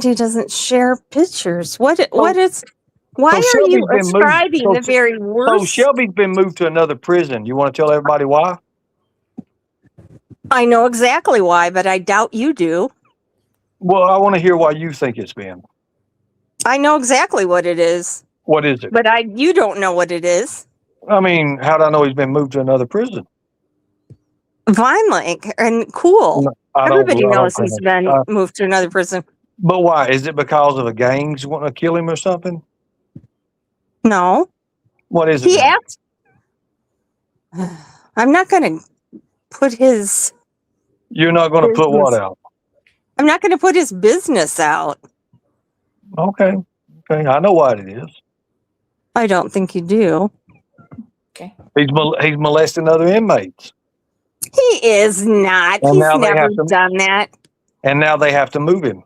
He doesn't share pictures. Why So are you Shelby's been moved- ascribing so- the very So worst? Shelby's been moved to another prison. You want to tell everybody why? I know exactly why, but I doubt you do. Well, I want to hear why you think it's been. I know exactly what it is, What is it? but you don't know what it is. I mean, how do I know he's been moved to another prison? Vine Link and cool. No, I don't- Everybody I don't knows he's think- been moved to another prison. But why? Is it because of the gangs wanting to kill him or something? No, What is it? he then? asked. I'm not going to put his. You're not going to put what business. out? I'm not going to put his business out. Okay. I know what it is. I don't think you do. He's molesting other inmates, He is not. And He's now they never have to- done that. and now they have to move him.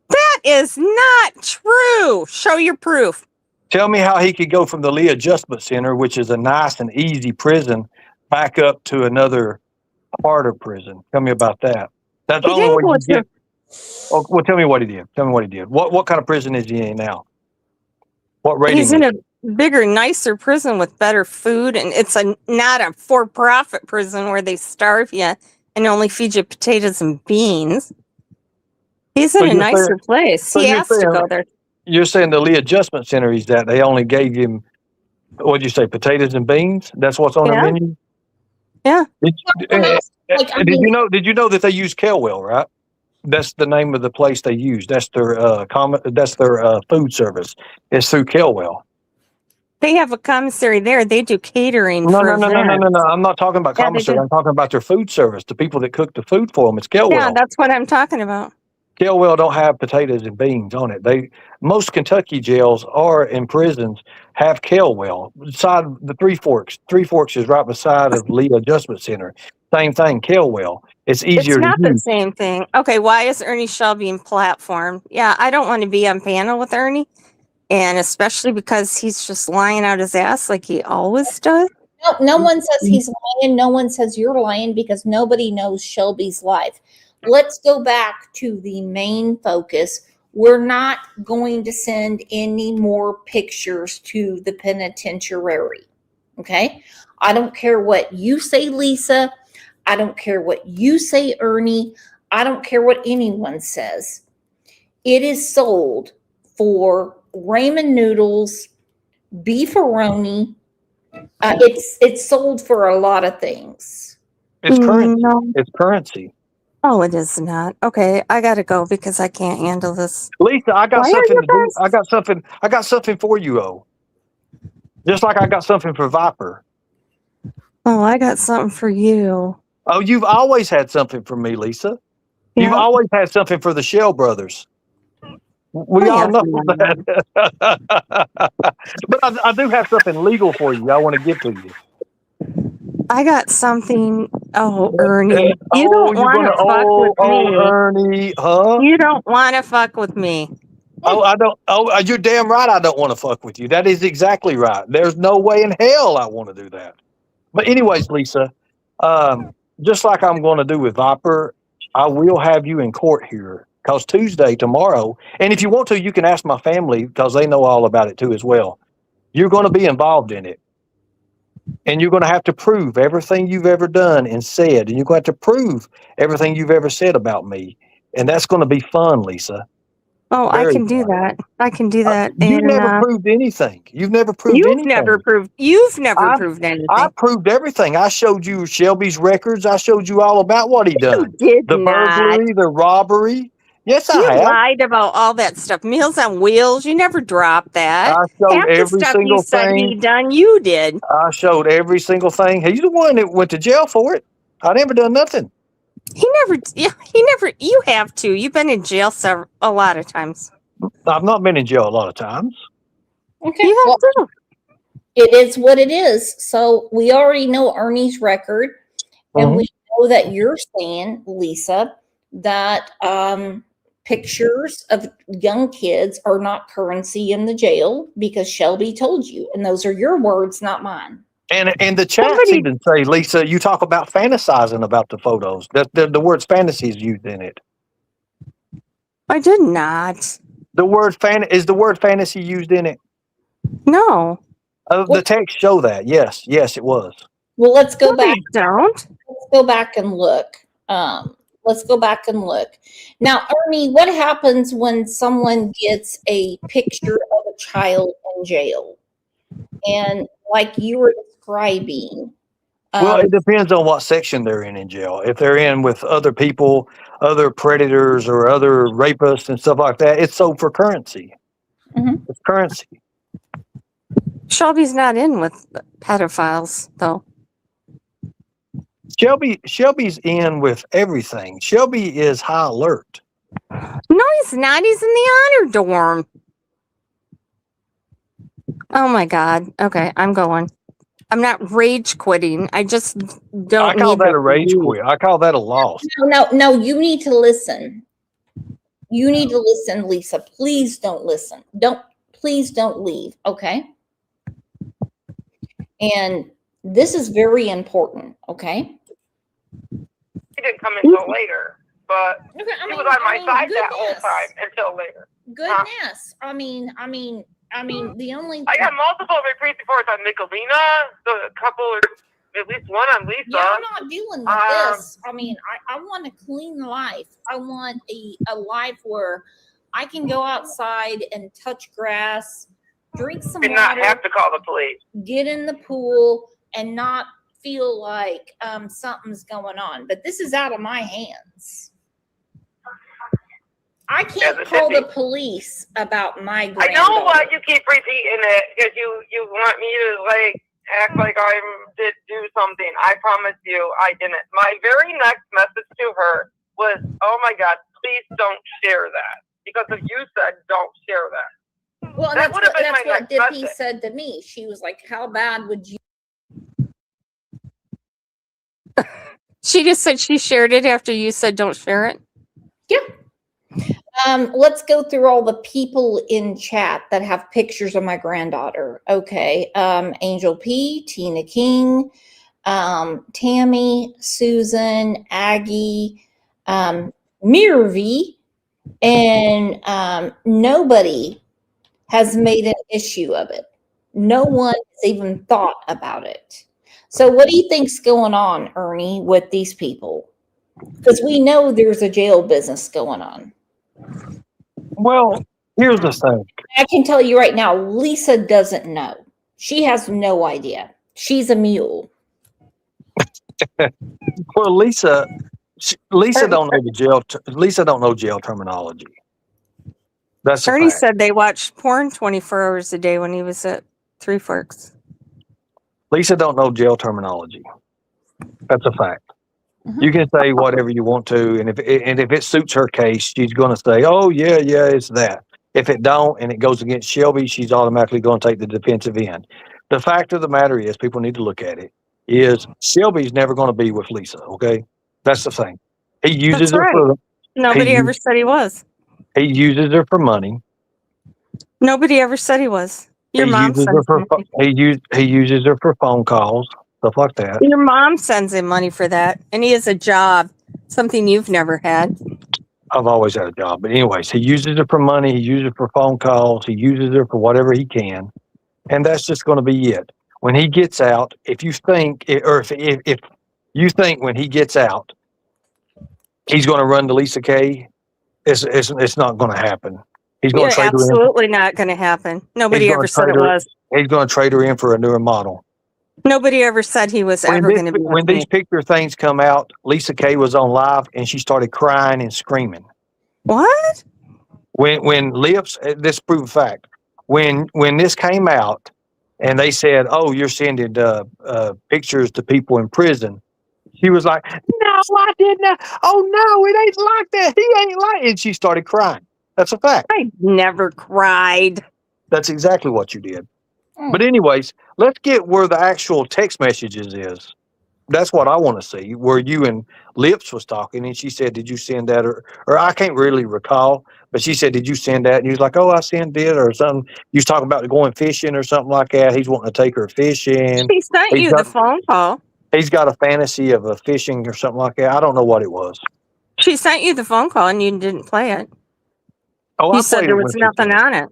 That is not true. Show your proof. Tell me how he could go from the Lee Adjustment Center, which is a nice and easy prison, back up to another harder prison. Tell me about that. That's the He only didn't way go you to- get. Oh, well, tell me what he did. What kind of prison is he in now? What rating? He's in is a bigger, nicer prison with better food, and it's not a for-profit prison where they starve you and only feed you potatoes and beans. He's in So a you're nicer saying- place. so He you're has to saying- go there. You're saying the Lee Adjustment Center he's at, they only gave him, what'd you say, potatoes and beans? That's what's on Yeah. their menu? Yeah. Did, Like, I did mean- you know that they use Kelwell, right? That's the name of the place they use. That's their food service. It's through Kelwell. They have a commissary there. They do catering No. for events. I'm not talking about Yeah, they commissary. do. I'm talking about their food service. The people that cook the food for them. It's Kelwell. Yeah, that's what I'm talking about. Kelwell don't have potatoes and beans on it. Most Kentucky jails and prisons have Kelwell. Beside the Three Forks. Three Forks is right beside of Lee Adjustment Center. Same thing, Kelwell. It's easier It's not to the use. same thing. Okay, why is Ernie Shelby in platform? Yeah, I don't want to be on panel with Ernie, and especially because he's just lying out his ass like he always does. no one says he's lying. No one says you're lying because nobody knows Shelby's life. Let's go back to the main focus. We're not going to send any more pictures to the penitentiary. Okay? I don't care what you say, Lisa. I don't care what you say, Ernie. I don't care what anyone says. It is sold for ramen noodles, beefaroni. It's sold for a lot of things. It's currency. No. It's currency. Oh, it is not. Okay, I gotta go because I can't handle this. Lisa, I got Why are something you to do. guys- I got something for you, just like I got something for Viper. Oh, I got something for you. Oh, you've always had something for me, Lisa. You've Yeah. always had something for the Shell brothers. We I all have know some that. But I do have something legal for you. I want to give to you. I got something. Oh, Ernie, you Oh, don't you're want gonna. to fuck with me. Ernie, huh? You don't want to fuck with me. Oh, I don't. Oh, you're damn right. I don't want to fuck with you. That is exactly right. There's no way in hell I want to do that. But anyways, Lisa, just like I'm going to do with Viper, I will have you in court here because Tuesday, tomorrow, and if you want to, you can ask my family because they know all about it too as well. You're going to be involved in it. And you're going to have to prove everything you've ever done and said. And you're going to have to prove everything you've ever said about me. And that's going to be fun, Lisa. Oh, I Very can do fun. that. I can do that. You And never proved anything. You've never proved you've anything. never proved. You've never I proved anything. I proved everything. I showed you Shelby's records. I showed you all about what he done. did The not. burglary, the robbery. Yes, You I have. lied about all that stuff. Meals on Wheels. You never dropped that. I showed Half the every stuff you single said thing. he done, you did. I showed every single thing. He's the one that went to jail for it. I never done nothing. He never. Yeah, he never. You have to. You've been in jail a lot of times. I've not been in jail a lot of times. Okay. You have Well, to. it is what it is. So we already know Ernie's record, and we know that you're saying, Lisa, that pictures of young kids are not currency in the jail because Shelby told you, and those are your words, not mine. And the chats Somebody- even say, Lisa, you talk about fantasizing about the photos. The words fantasy is used in it. I did not. The word is the word fantasy used in it. No. The text show that. Yes, it was. Well, let's go No, back. they don't. Let's go back and look. Let's go back and look. Now, Ernie, what happens when someone gets a picture of a child in jail? And like you were describing, Well, it depends on what section they're in jail. If they're in with other people, other predators, or other rapists and stuff like that, it's sold for currency. Mhm. It's currency. Shelby's not in with pedophiles, though. Shelby's in with everything. Shelby is high alert. No, he's not. He's in the honor dorm. Oh my God. Okay, I'm going. I'm not rage quitting. I just don't. I call need that the a rage view. quit. I call that a loss. No, you need to listen. You need to listen, Lisa. Please don't listen. Please don't leave, okay? And this is very important, okay? He didn't come until later, but Okay, he was on my side that whole time until later. Goodness. I mean, the only I got multiple repeat reports on Nicolina, a couple, at least one on Lisa. Yeah, I'm not dealing with this. I mean, I want a clean life. I want a life where I can go outside and touch grass, drink some and not water, have to call the police. get in the pool, and not feel like something's going on. But this is out of my hands. I can't call the police about my granddaughter. I know why you keep repeating it, because you want me to like act like I did do something. I promise you I didn't. My very next message to her was, oh my God, please don't share that. Because if you said don't share that. Well, That would have been that's my what next Dippy message. said to me. She was like, how bad would you? She just said she shared it after you said don't share it. Yeah. Let's go through all the people in chat that have pictures of my granddaughter. Okay. Angel P, Tina King, Tammy, Susan, Aggie, Mirvi, and nobody has made an issue of it. No one has even thought about it. So what do you think's going on, Ernie, with these people? Because we know there's a jail business going on. Well, here's the thing. I can tell you right now, Lisa doesn't know. She has no idea. She's a mule. Well, Lisa don't know the jail. Lisa don't know jail terminology. That's a Ernie fact. said they watched porn 24 hours a day when he was at Three Forks. Lisa don't know jail terminology. That's a fact. Mhm. You can say whatever you want to, and if it suits her case, she's going to say, "Oh yeah, it's that." If it don't and it goes against Shelby, she's automatically going to take the defensive end. The fact of the matter is, people need to look at it, is Shelby's never going to be with Lisa, okay? That's the thing. He uses That's her right. for Nobody ever said he was. he uses her for money. Nobody ever said he was. Your He mom uses sends her him for money. he uses her for phone calls, stuff like that. Your mom sends him money for that, and he has a job, something you've never had. I've always had a job, but anyways, he uses her for money. He uses her for phone calls. He uses her for whatever he can, and that's just going to be it. When he gets out, if you think, or if you think when he gets out, he's going to run to Lisa Kay, it's not going to happen. He's going Yeah, to trade her in. absolutely not going to happen. Nobody He's ever going to said trade it her. was. He's going to trade her in for a newer model. Nobody ever said he was ever going to be with When me. these picture things come out, Lisa Kay was on live and she started crying and screaming. What? When Lips, this proved fact. When this came out, and they said, "Oh, you're sending pictures to people in prison," she was like, "No, I didn't. Oh no, it ain't like that. He ain't like." And she started crying. That's a fact. I never cried. That's exactly what you did. Mm. But anyways, let's get where the actual text messages is. That's what I want to see. Where you and Lips was talking, and she said, "Did you send that?" Or I can't really recall, but she said, "Did you send that?" And he was like, "Oh, I sent it," or something. You was talking about going fishing or something like that. He's wanting to take her fishing. She sent He's you got, the phone call. he's got a fantasy of a fishing or something like that. I don't know what it was. She sent you the phone call and you didn't play it. Oh, You I said played there it when was she nothing sent it. on it.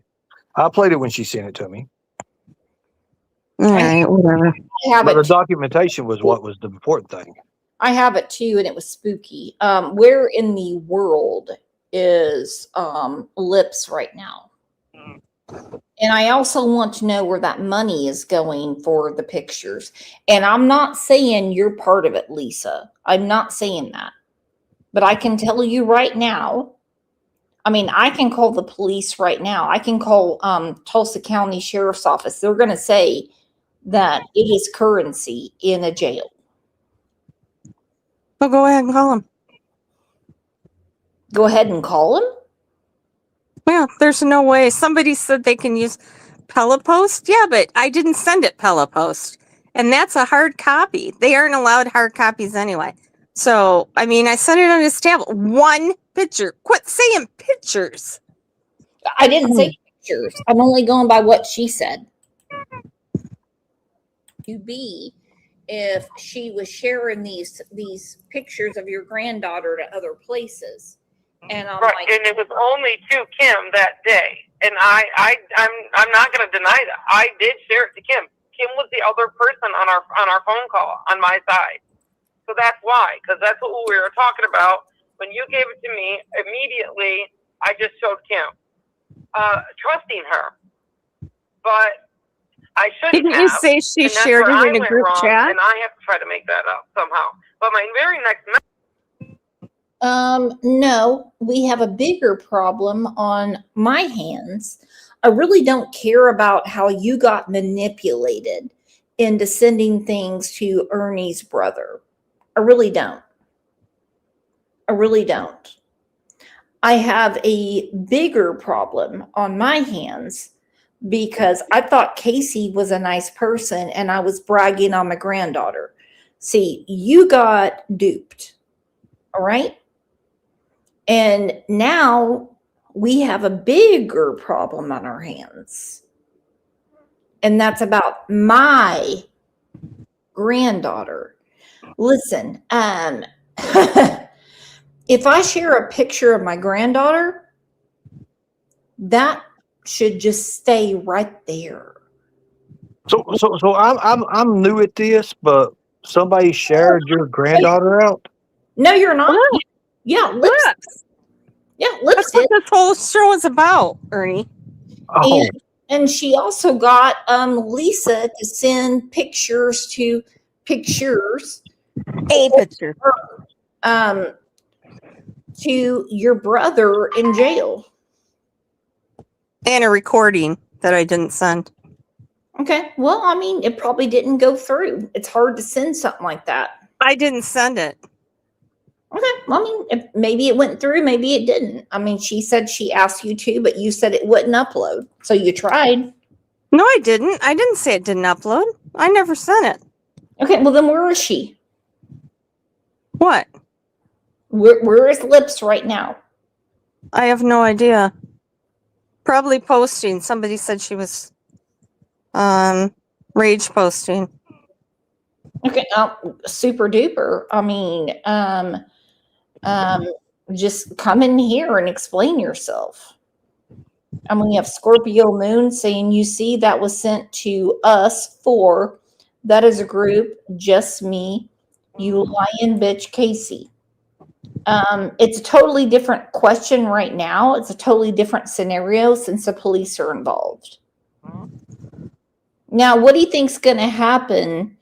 I played it when she sent it to me. All right, whatever. I have But the it. documentation was what was the important thing. I have it too, and it was spooky. Where in the world is Lips right now? And I also want to know where that money is going for the pictures. And I'm not saying you're part of it, Lisa. I'm not saying that. But I can tell you right now. I mean, I can call the police right now. I can call Tulsa County Sheriff's Office. They're going to say that it is currency in a jail. Well, go ahead and call him. Go ahead and call him. Well, there's no way. Somebody said they can use Pellapost. Yeah, but I didn't send it Pellapost. And that's a hard copy. They aren't allowed hard copies anyway. So, I mean, I sent it on his tablet. One picture. Quit saying pictures. I didn't say pictures. I'm only going by what she said. To be if she was sharing these pictures of your granddaughter to other places. And I'm Right, like, and it was only to Kim that day, and I'm not going to deny that. I did share it to Kim. Kim was the other person on our phone call on my side, so that's why. Because that's what we were talking about when you gave it to me. Immediately, I just showed Kim, trusting her, but I shouldn't Didn't have. you say she and that's shared where it I in a went group wrong, chat? and I have to try to make that up somehow. But my very next message. no, we have a bigger problem on my hands. I really don't care about how you got manipulated into sending things to Ernie's brother. I really don't. I really don't. I have a bigger problem on my hands because I thought Casey was a nice person and I was bragging on my granddaughter. See, you got duped. All right. And now we have a bigger problem on our hands. And that's about my granddaughter. Listen, if I share a picture of my granddaughter, that should just stay right there. So I'm new at this, but somebody shared your granddaughter out. No, you're not. What? Yeah, Lips. Lips. Yeah, Lips That's did. what this whole show is about, Ernie. Oh, And she also got Lisa to send pictures to A picture. to your brother in jail. And a recording that I didn't send. Okay. Well, I mean, it probably didn't go through. It's hard to send something like that. I didn't send it. Okay. Well, I mean, maybe it went through, maybe it didn't. I mean, she said she asked you to, but you said it wouldn't upload. So you tried. No, I didn't. I didn't say it didn't upload. I never sent it. Okay. Well, then where is she? What? Where is Lips right now? I have no idea. Probably posting. Somebody said she was rage posting. Okay. Super duper. I mean, just come in here and explain yourself. I mean, you have Scorpio Moon saying, you see, that was sent to us for, that is a group, just me, you lying bitch, Casey. It's a totally different question right now. It's a totally different scenario since the police are involved. Now, what do you think's going to happen,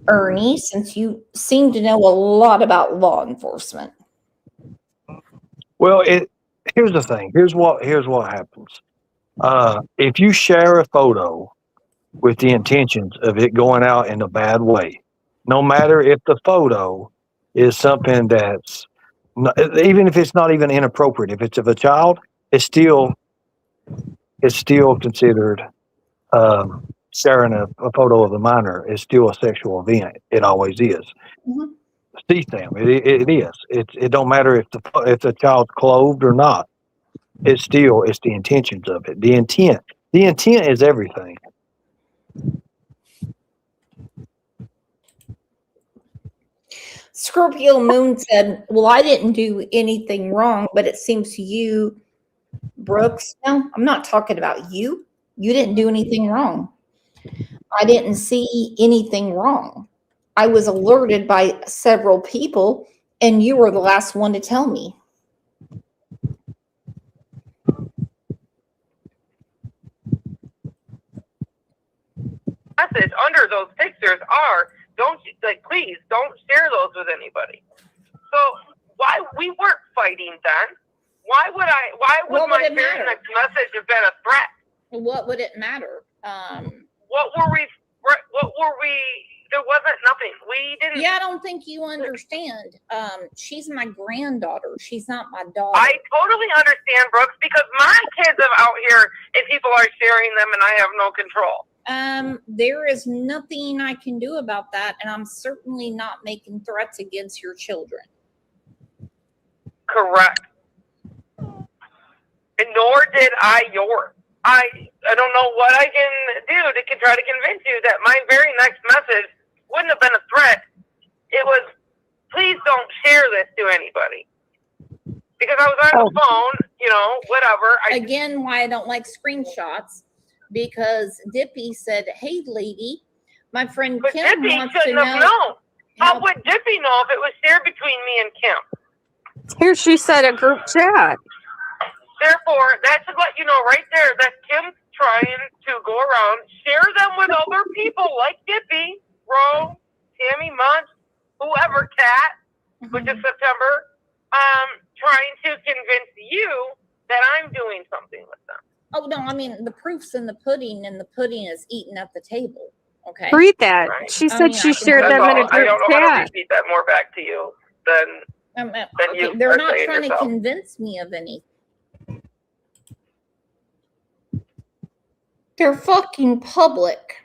Ernie, since you seem to know a lot about law enforcement? Well, here's the thing. Here's what happens. If you share a photo with the intentions of it going out in a bad way, no matter if the photo is something that's not, even if it's not even inappropriate, if it's of a child, it's still considered sharing a photo of a minor is still a sexual event. It always is. Mhm. CSAM, it is. It don't matter if the child's clothed or not. It's the intentions of it. The intent is everything. Scorpio Moon said, well, I didn't do anything wrong, but it seems to you, Brooks, no, I'm not talking about you. You didn't do anything wrong. I didn't see anything wrong. I was alerted by several people, and you were the last one to tell me. Message under those pictures are, please don't share those with anybody. So why we weren't fighting then? Why would my very next message have been a threat? What would it matter? What were we? There wasn't nothing. We didn't. Yeah, I don't think you understand. She's my granddaughter. She's not my daughter. I totally understand, Brooks, because my kids are out here and people are sharing them and I have no control. There is nothing I can do about that, and I'm certainly not making threats against your children. Correct. And nor did I yours. I don't know what I can do to try to convince you that my very next message wouldn't have been a threat. It was, please don't share this to anybody. Because I was on the phone, whatever. Again, why I don't like screenshots, because Dippy said, hey, lady, my friend but Kim Dippy wants shouldn't to have know. known. How would Dippy know if it was shared between me and Kim? Here she said a group chat. Therefore, that should let you know right there that Kim's trying to go around, share them with other people like Dippy, Ro, Tammy Munch, whoever, Kat, which is September, trying to convince you that I'm doing something with them. Oh, no, I mean, the proof's in the pudding, and the pudding is eaten at the table. Okay. Read that. Right. She said she shared That's them all. in a group I don't know how to chat. repeat that more back to you than you. They're not saying trying yourself. to convince me of anything. They're fucking public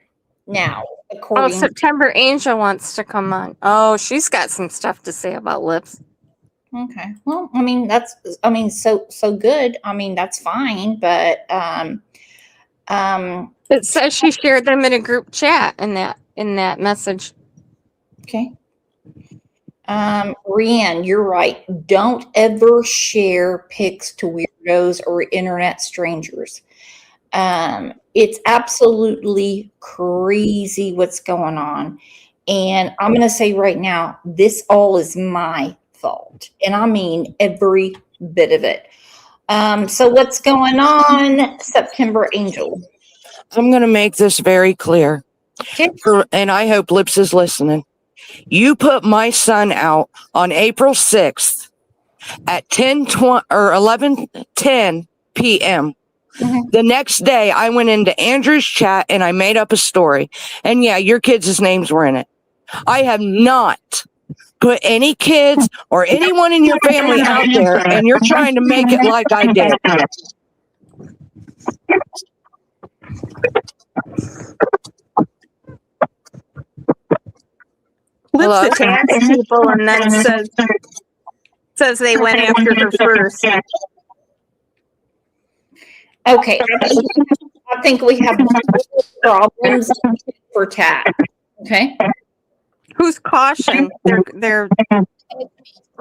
now, Oh, according September Angel wants to come on. Oh, she's got some stuff to say about Lips. Okay. Well, I mean, so good. I mean, that's fine, but It says she shared them in a group chat in that message. okay. Rianne, you're right. Don't ever share pics to weirdos or internet strangers. It's absolutely crazy what's going on. And I'm going to say right now, this all is my fault. And I mean every bit of it. So what's going on, September Angel? I'm going to make this very clear. Okay. And I hope Lips is listening. You put my son out on April 6th at 11:10 p.m. Mhm. The next day, I went into Andrew's chat and I made up a story. And yeah, your kids' names were in it. I have not put any kids or anyone in your family out there and you're trying to make it like I did. Lips Hello? attacks people and then says they went after her first. Okay. I think we have problems for tat. Okay. Who's caution? They're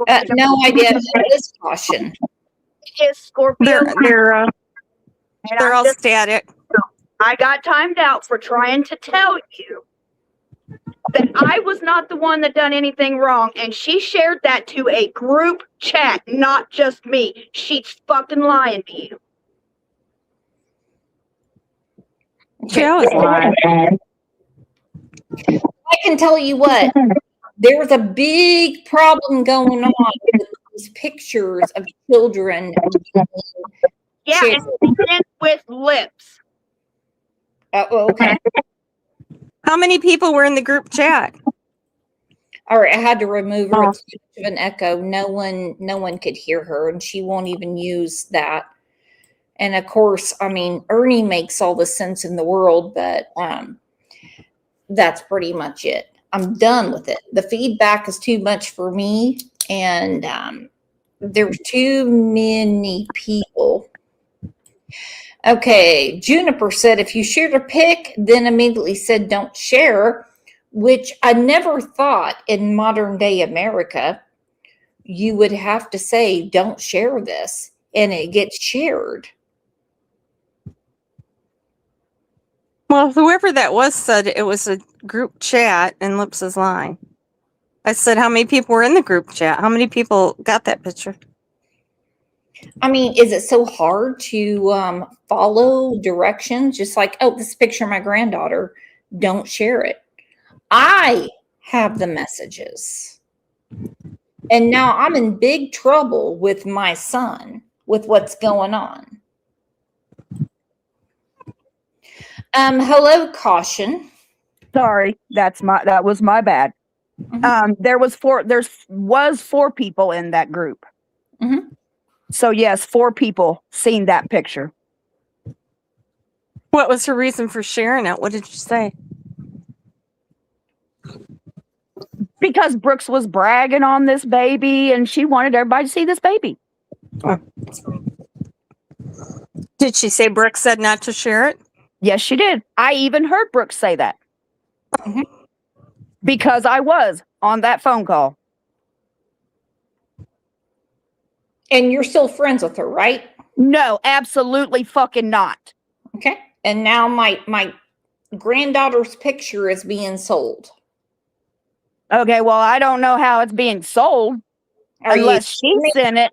No idea. This caution. Is Scorpio. they're And they're I'm all just- static. I got timed out for trying to tell you that I was not the one that done anything wrong, and she shared that to a group chat, not just me. She's fucking lying to you. She always lies. I can tell you what, there's a big problem going on with these pictures of children. Yeah, Shit. and it's sent with lips. Okay. How many people were in the group chat? All right, I had to remove her. It's too much of an echo. No one could hear her, and she won't even use that. And of course, I mean, Ernie makes all the sense in the world, but that's pretty much it. I'm done with it. The feedback is too much for me, and there's too many people. Okay, Juniper said if you shared a pic, then immediately said don't share, which I never thought in modern day America you would have to say don't share this, and it gets shared. Well, whoever that was said it was a group chat and Lips is lying. I said how many people were in the group chat? How many people got that picture? I mean, is it so hard to follow directions? Just like, oh, this picture of my granddaughter, don't share it. I have the messages. And now I'm in big trouble with my son with what's going on. Hello, Caution. Sorry, that was my bad. Mhm. There was four people in that group. Mhm. So yes, 4 people seen that picture. What was her reason for sharing it? What did you say? Because Brooks was bragging on this baby and she wanted everybody to see this baby. Did she say Brooke said not to share it? Yes, she did. I even heard Brooks say that. Mhm. Because I was on that phone call. And you're still friends with her, right? No, absolutely fucking not. Okay. And now my granddaughter's picture is being sold. Okay, well, I don't know how it's being sold Are you unless she sent it.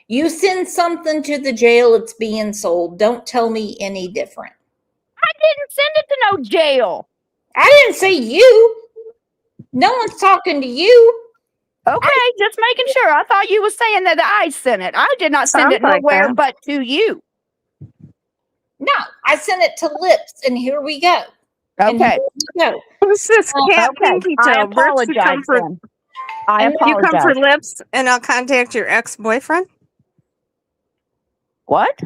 You send something to the jail, it's being sold. Don't tell me any different. I didn't send it to no jail. I didn't say you. No one's talking to you. Okay, just making sure. I thought you was saying that I sent it. I did not send Sounds it like nowhere that. but to you. No, I sent it to Lips, and here we go. And Okay. here we go. Who's this cat Okay. pinky I toe? Brooks, you apologize come for then. I And you come for apologize. Lips and I'll contact your ex-boyfriend? What?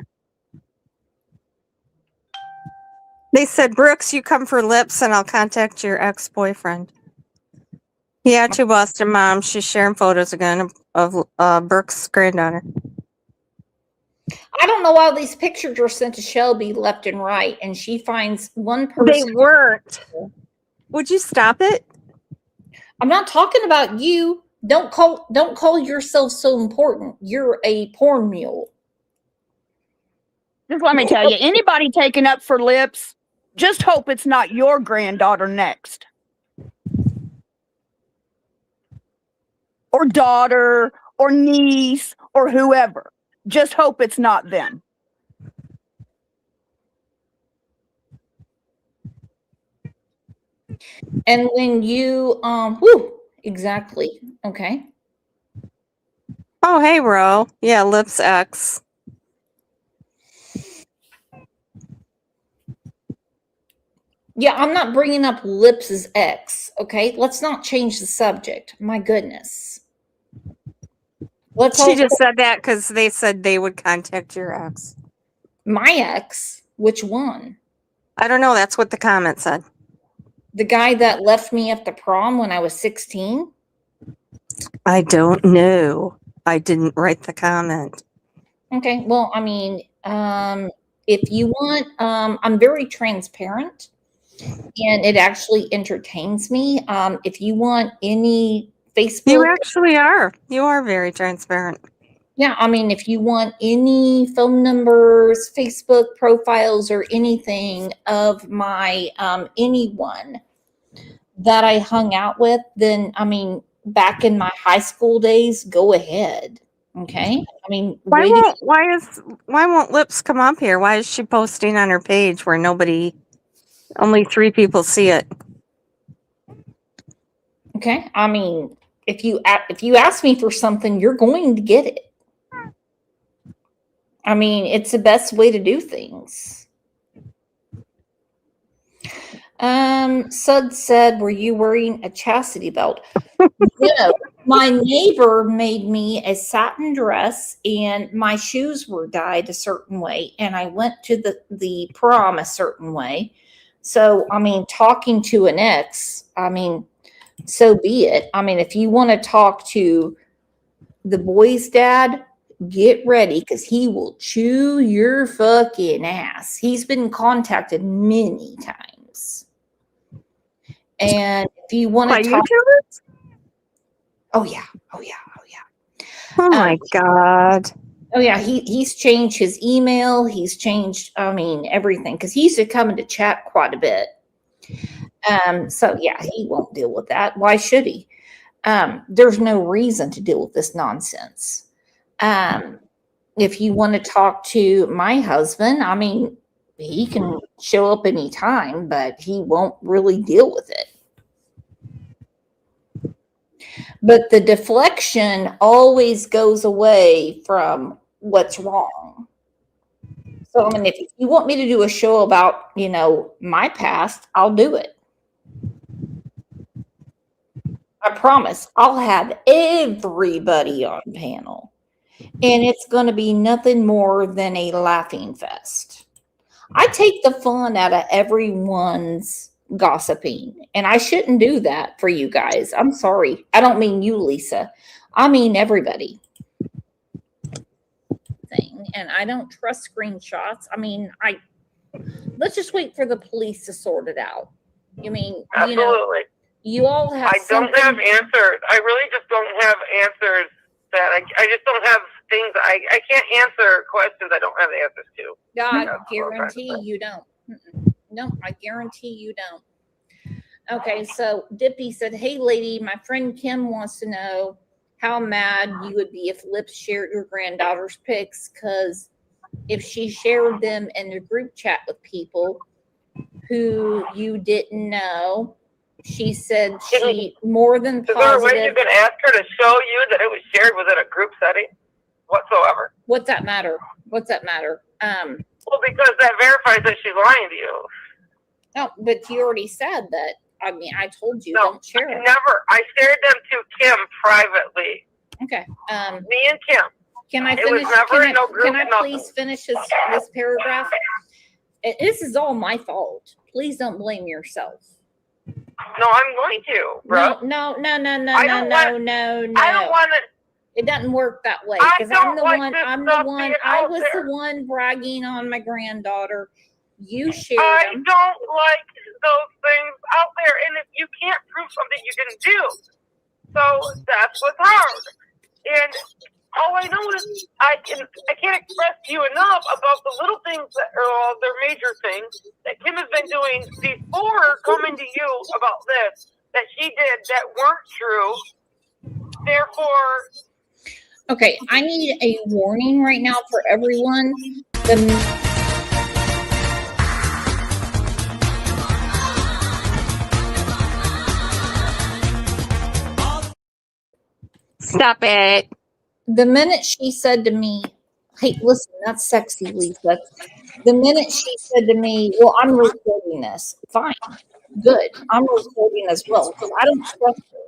They said, Brooks, you come for Lips and I'll contact your ex-boyfriend. Yeah, to Boston mom. She's sharing photos again of Brooks' granddaughter. I don't know why these pictures are sent to Shelby left and right, and she finds one They person. weren't. Would you stop it? I'm not talking about you. Don't call yourself so important. You're a porn mule. Just let me tell you, anybody taking up for Lips, just hope it's not your granddaughter next. Or daughter, or niece, or whoever. Just hope it's not them. And when you whoo, exactly. Okay. Oh, hey, Ro. Yeah, Lips X. Yeah, I'm not bringing up Lips' ex. Okay, let's not change the subject. My goodness. Let's She all just said that because they said they would contact your ex. my ex. Which one? I don't know. That's what the comment said. The guy that left me at the prom when I was 16? I don't know. I didn't write the comment. Okay, well, I mean, if you want, I'm very transparent and it actually entertains me. If you want any You Facebook, actually are. You are very transparent. yeah, I mean, if you want any phone numbers, Facebook profiles, or anything of my anyone that I hung out with, then I mean, back in my high school days, go ahead. Okay, I mean, Why won't Lips come up here? Why is she posting on her page where only 3 people see it? Okay, I mean, if you ask me for something, you're going to get it. I mean, it's the best way to do things. Sud said, "Were you wearing a chastity belt?" No, my neighbor made me a satin dress, and my shoes were dyed a certain way, and I went to the prom a certain way. So, I mean, talking to an ex, I mean, so be it. I mean, if you want to talk to the boy's dad, get ready because he will chew your fucking ass. He's been contacted many times. And if you want By to talk, YouTubers? oh yeah, oh yeah, oh yeah. Oh my God. Oh yeah, he's changed his email. He's changed, I mean, everything because he used to come into chat quite a bit. So yeah, he won't deal with that. Why should he? There's no reason to deal with this nonsense. If you want to talk to my husband, I mean, he can show up anytime, but he won't really deal with it. But the deflection always goes away from what's wrong. So, I mean, if you want me to do a show about, my past, I'll do it. I promise I'll have everybody on panel. And it's going to be nothing more than a laughing fest. I take the fun out of everyone's gossiping, and I shouldn't do that for you guys. I'm sorry. I don't mean you, Lisa. I mean everybody. And I don't trust screenshots. I mean, let's just wait for the police to sort it out. You mean, absolutely. You all have. I don't have answers. I really just don't have answers. That I just don't have things. I can't answer questions I don't have answers to. God, guarantee you don't. No, I guarantee you don't. Okay, so Dippy said, "Hey, lady, my friend Kim wants to know how mad you would be if Lips shared your granddaughter's pics, because if she shared them in the group chat with people who you didn't know." She said she more than positive. Is there a way you can ask her to show you that it was shared within a group setting whatsoever? What's that matter? Well, because that verifies that she's lying to you. No, but you already said that. I mean, I told you don't share it. Never. I shared them to Kim privately. Okay. Me and Kim. Can I finish? Can I please finish this paragraph? This is all my fault. Please don't blame yourself. No, I'm going to, bro. No. I don't want to. It doesn't work that way because I was the one bragging on my granddaughter. You shared them. I don't like those things out there, and if you can't prove something you didn't do, so that's what's hard. And all I know is I can't express to you enough about the little things that are their major things that Kim has been doing before coming to you about this that she did that weren't true. Therefore, okay, I need a warning right now for everyone. Stop it. The minute she said to me, "Hey, listen, that's sexy, Lisa," The minute she said to me, well, I'm recording this. Fine. Good. I'm recording as well because I don't trust her.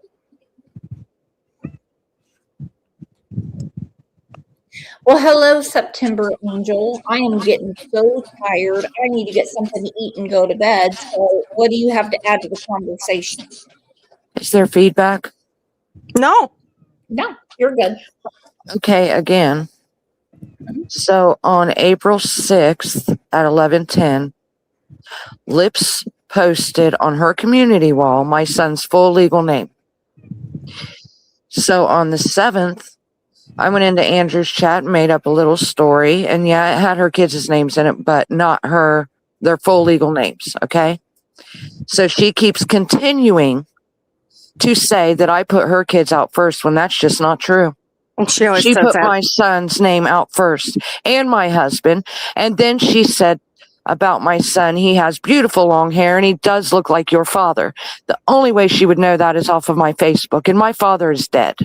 Well, hello, September Angel. I am getting so tired. I need to get something to eat and go to bed. So, what do you have to add to the conversation? Is there feedback? No. No, you're good. Okay, again. So on April 6th at 11:10, Lips posted on her community wall my son's full legal name. So on the 7th, I went into Andrew's chat and made up a little story. And yeah, it had her kids' names in it, but not their full legal names. Okay. So she keeps continuing to say that I put her kids out first when that's just not true. And she always She says put that. my son's name out first and my husband. And then she said about my son, he has beautiful long hair and he does look like your father. The only way she would know that is off of my Facebook, and my father is dead.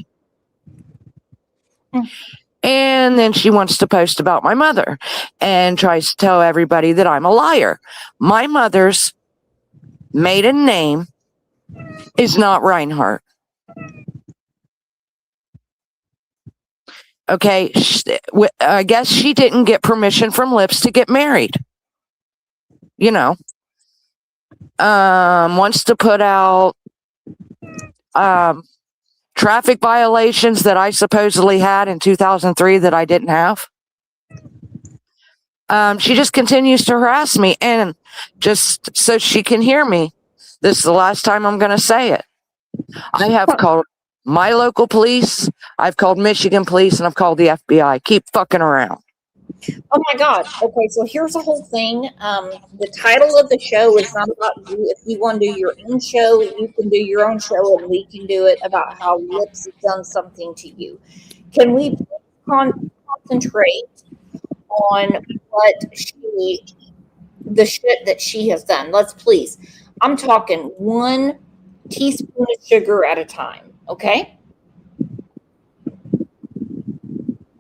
And then she wants to post about my mother and tries to tell everybody that I'm a liar. My mother's maiden name is not Reinhardt. Okay, I guess she didn't get permission from Lips to get married. You know, wants to put out traffic violations that I supposedly had in 2003 that I didn't have. She just continues to harass me, and just so she can hear me, this is the last time I'm going to say it. I have called my local police, I've called Michigan police, and I've called the FBI. Keep fucking around. Oh my God. Okay, so here's the whole thing. The title of the show is not about you. If you want to do your own show, you can do your own show, and we can do it about how Lips has done something to you. Can we concentrate on the shit that she has done? Let's please. I'm talking 1 teaspoon of sugar at a time. Okay?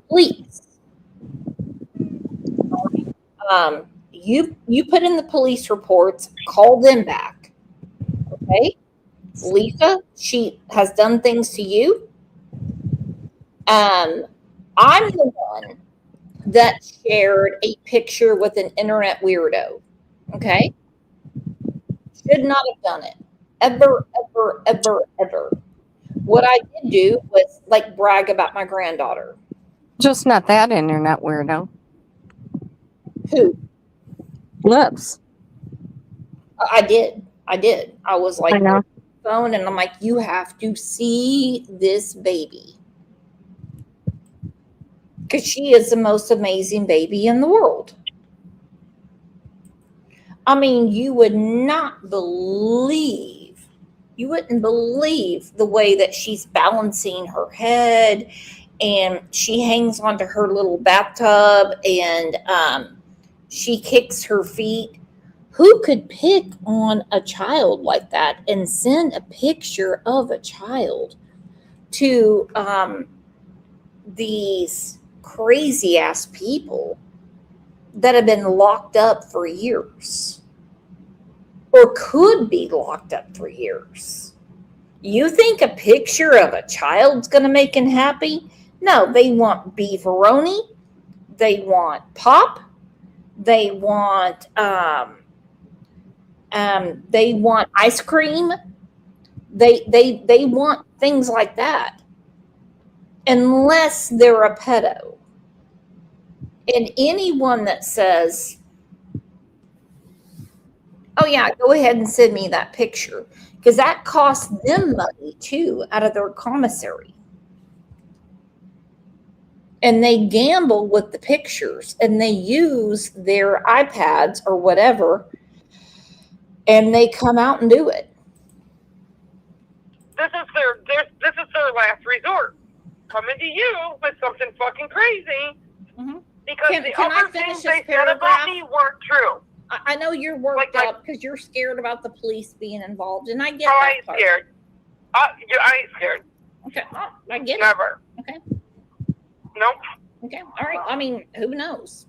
Please. You put in the police reports, call them back. Okay? Lisa, she has done things to you. I'm the one that shared a picture with an internet weirdo. Okay? Should not have done it. Ever, ever, ever, ever. What I did do was like brag about my granddaughter. Just not that internet weirdo. Who? Lips. I did. I was like, I know. phone, and I'm like, you have to see this baby. Because she is the most amazing baby in the world. I mean, you wouldn't believe the way that she's balancing her head, and she hangs onto her little bathtub, and she kicks her feet. Who could pick on a child like that and send a picture of a child to these crazy ass people that have been locked up for years or could be locked up for years? You think a picture of a child's going to make him happy? No, they want beefaroni. They want pop. They want ice cream. They want things like that, unless they're a pedo. And anyone that says, oh yeah, go ahead and send me that picture, because that costs them money too out of their commissary. And they gamble with the pictures, and they use their iPads or whatever, and they come out and do it. This is their last resort. Coming to you with something fucking crazy. Mm-hmm. Because Can the I other finish things they this said about paragraph? me weren't true. I know you're worked Like- up because you're scared about the police being involved, and I get I that ain't part. scared. I ain't scared. Okay, I get it. Never. Okay. Nope. Okay, all right. I mean, who knows?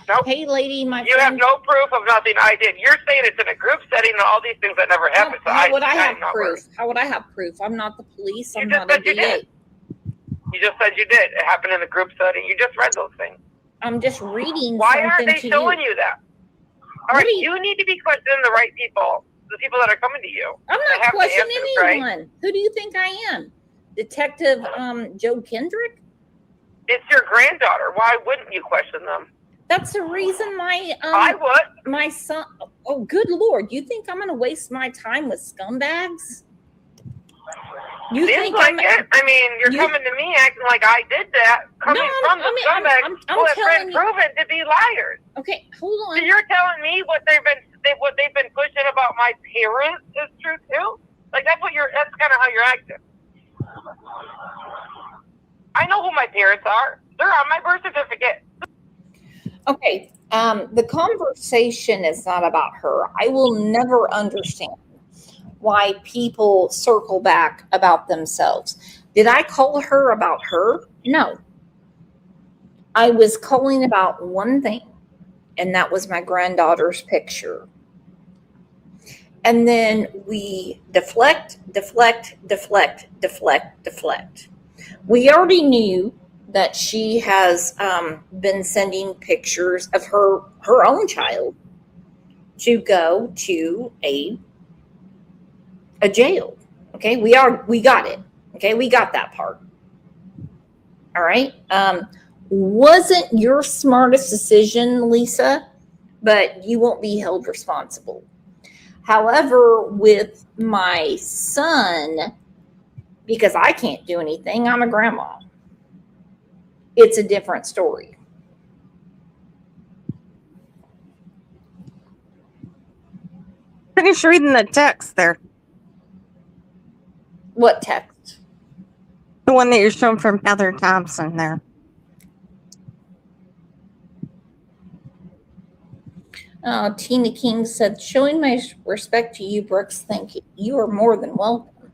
Nope. Hey, lady, my You have friend. no proof of nothing I did. You're saying it's in a group setting and all these things that never happened. So How would I have am not proof? worried. How would I have proof? I'm not the police. You I'm just not a said you DA. did. You just said you did. It happened in the group setting. You just read those things. I'm just reading Why something aren't they to showing you. you that? All right, you need to be questioning the right people, the people that are coming to you. I'm They not have the questioning answers, right? anyone. Who do you think I am? Detective Joe Kendrick? It's your granddaughter. Why wouldn't you question them? That's the reason my I would. my son. Oh, good Lord! You think I'm going to waste my time with scumbags? You Seems think like it. I mean, you're coming to me acting like I did that. Coming from the scumbags who have been proven to be liars. Okay, hold on. So you're telling me what they've been pushing about my parents is true too? Like that's kind of how you're acting. I know who my parents are. They're on my birth certificate. Okay, the conversation is not about her. I will never understand why people circle back about themselves. Did I call her about her? No. I was calling about one thing, and that was my granddaughter's picture. And then we deflect. We already knew that she has been sending pictures of her own child to go to a jail. Okay, we got it. Okay, we got that part. All right. Wasn't your smartest decision, Lisa, but you won't be held responsible. However, with my son, because I can't do anything, I'm a grandma. It's a different story. Finish reading the text there. What text? The one that you're showing from Heather Thompson there. Tina King said, showing my respect to you, Brooks. Thank you. You are more than welcome.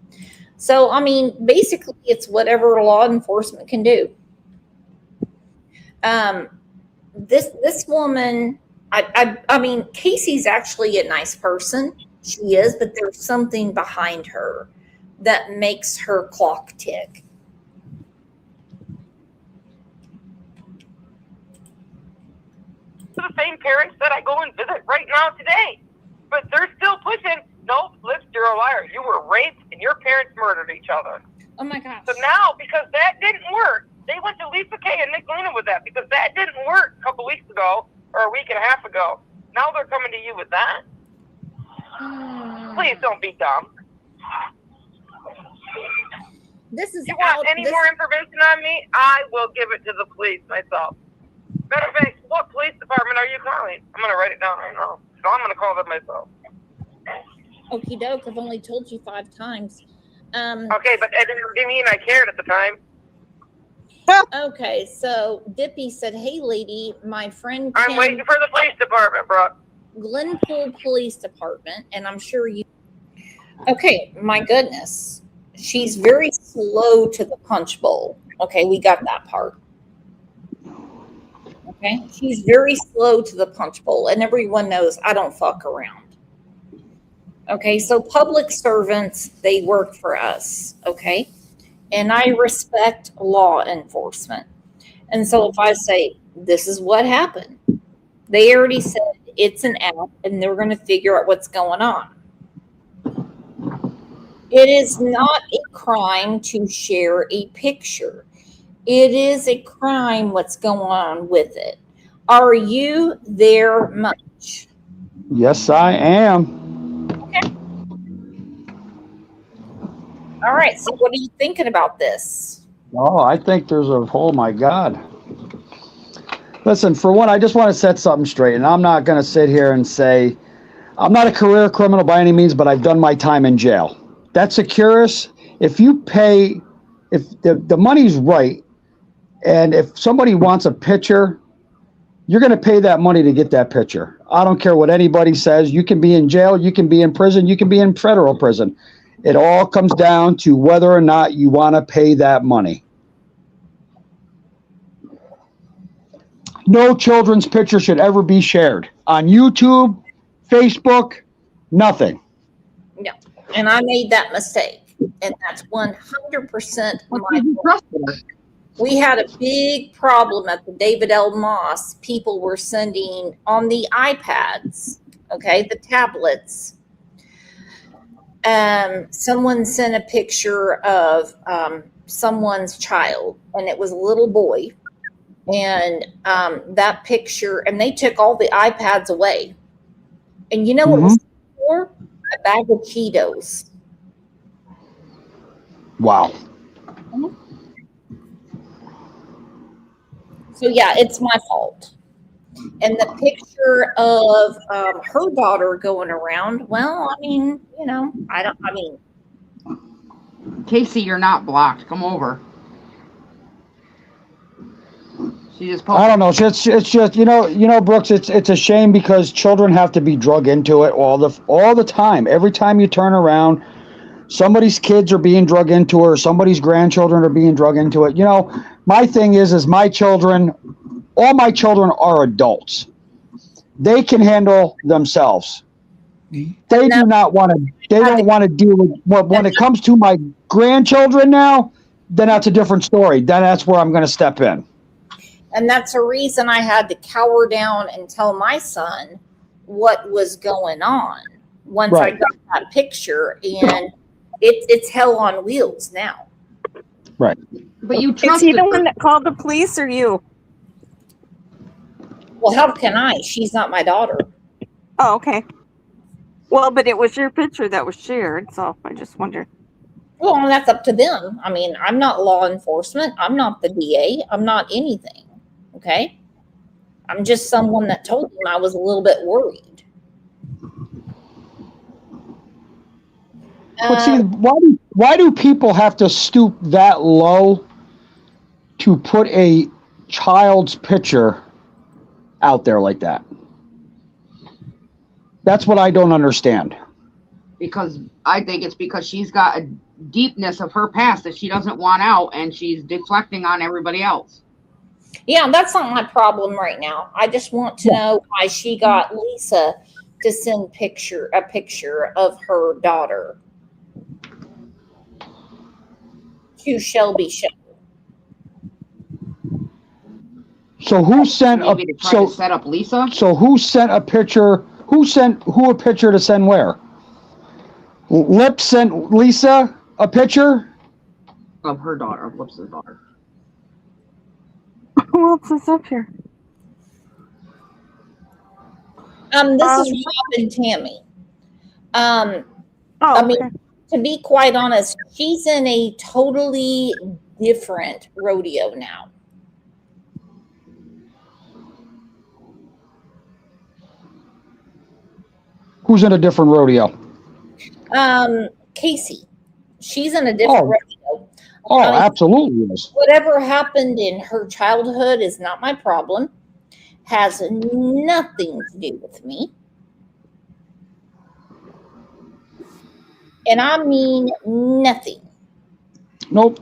So, I mean, basically, it's whatever law enforcement can do. This woman, I mean, Casey's actually a nice person. She is, but there's something behind her that makes her clock tick. The same parents that I go and visit right now today. But they're still pushing, nope, Liz, you're a liar. You were raped and your parents murdered each other. Oh my gosh. So now, because that didn't work, they went to Lisa Kay and Nick Lena with that because that didn't work a couple weeks ago or a week and a half ago. Now they're coming to you with that? Please don't be dumb. This is you want any more information on me? I will give it to the police myself. Matter of fact, what police department are you calling? I'm going to write it down right now. So I'm going to call them myself. Okie doke. I've only told you 5 times. Okay, but it didn't mean I cared at the time. Okay, so Dippy said, hey, lady, my friend Kim, I'm waiting for the police department, bro. Glenpool Police Department, and I'm sure you... Okay, my goodness. She's very slow to the punch bowl. Okay, we got that part. Okay, she's very slow to the punch bowl, and everyone knows I don't fuck around. Okay, so public servants, they work for us, okay? And I respect law enforcement. And so if I say, this is what happened, they already said it's an app and they're going to figure out what's going on. It is not a crime to share a picture. It is a crime what's going on with it. Are you there much? Yes, I am. Okay. All right. So what are you thinking about this? Oh, I think there's oh my God. Listen, for one, I just want to set something straight. And I'm not going to sit here and say, I'm not a career criminal by any means, but I've done my time in jail. That's securus. If you pay, if the money's right, and if somebody wants a picture, you're going to pay that money to get that picture. I don't care what anybody says. You can be in jail, you can be in prison, you can be in federal prison. It all comes down to whether or not you want to pay that money. No children's picture should ever be shared on YouTube, Facebook, nothing. No. And I made that mistake. And that's 100% my fault. We had a big problem at the David L. Moss. People were sending on the iPads, okay, the tablets. Someone sent a picture of someone's child, and it was a little boy. And that picture, and they took all the iPads away. And you know what it was for? A bag of Cheetos. Wow. So yeah, it's my fault. And the picture of her daughter going around, well, I mean, you know, Casey, you're not blocked. Come over. She just I don't know. It's just you know, Brooks. It's a shame because children have to be drug into it all the time. Every time you turn around, somebody's kids are being drug into it, or somebody's grandchildren are being drug into it. You know, my thing is my children, all my children are adults. They can handle themselves. They do not want to. They don't want to deal with when it comes to my grandchildren now. Then that's a different story. Then that's where I'm going to step in. and that's a reason I had to cower down and tell my son what was going on once I got that picture, and it's hell on wheels now. Right. But you Is he the one that called the police or you? Well, how can I? She's not my daughter. Oh, okay. Well, but it was your picture that was shared, so I just wondered. Well, that's up to them. I mean, I'm not law enforcement. I'm not the DA. I'm not anything. Okay? I'm just someone that told them I was a little bit worried. But see, why do people have to stoop that low to put a child's picture out there like that? That's what I don't understand. Because I think it's because she's got a deepness of her past that she doesn't want out, and she's deflecting on everybody else. Yeah, that's not my problem right now. I just want to know why she got Lisa to send a picture of her daughter to Shelby Show. So who sent Maybe to try to set up Lisa? So who sent a picture? Who sent who a picture to send where? Lip sent Lisa a picture Of her daughter, of Lips's daughter. Who else is up here? This is Rob and Tammy. Oh, I mean, okay. to be quite honest, she's in a totally different rodeo now. Who's in a different rodeo? Casey. She's in a different rodeo. Oh, I mean, absolutely is. Whatever happened in her childhood is not my problem. Has nothing to do with me. And I mean nothing. Nope.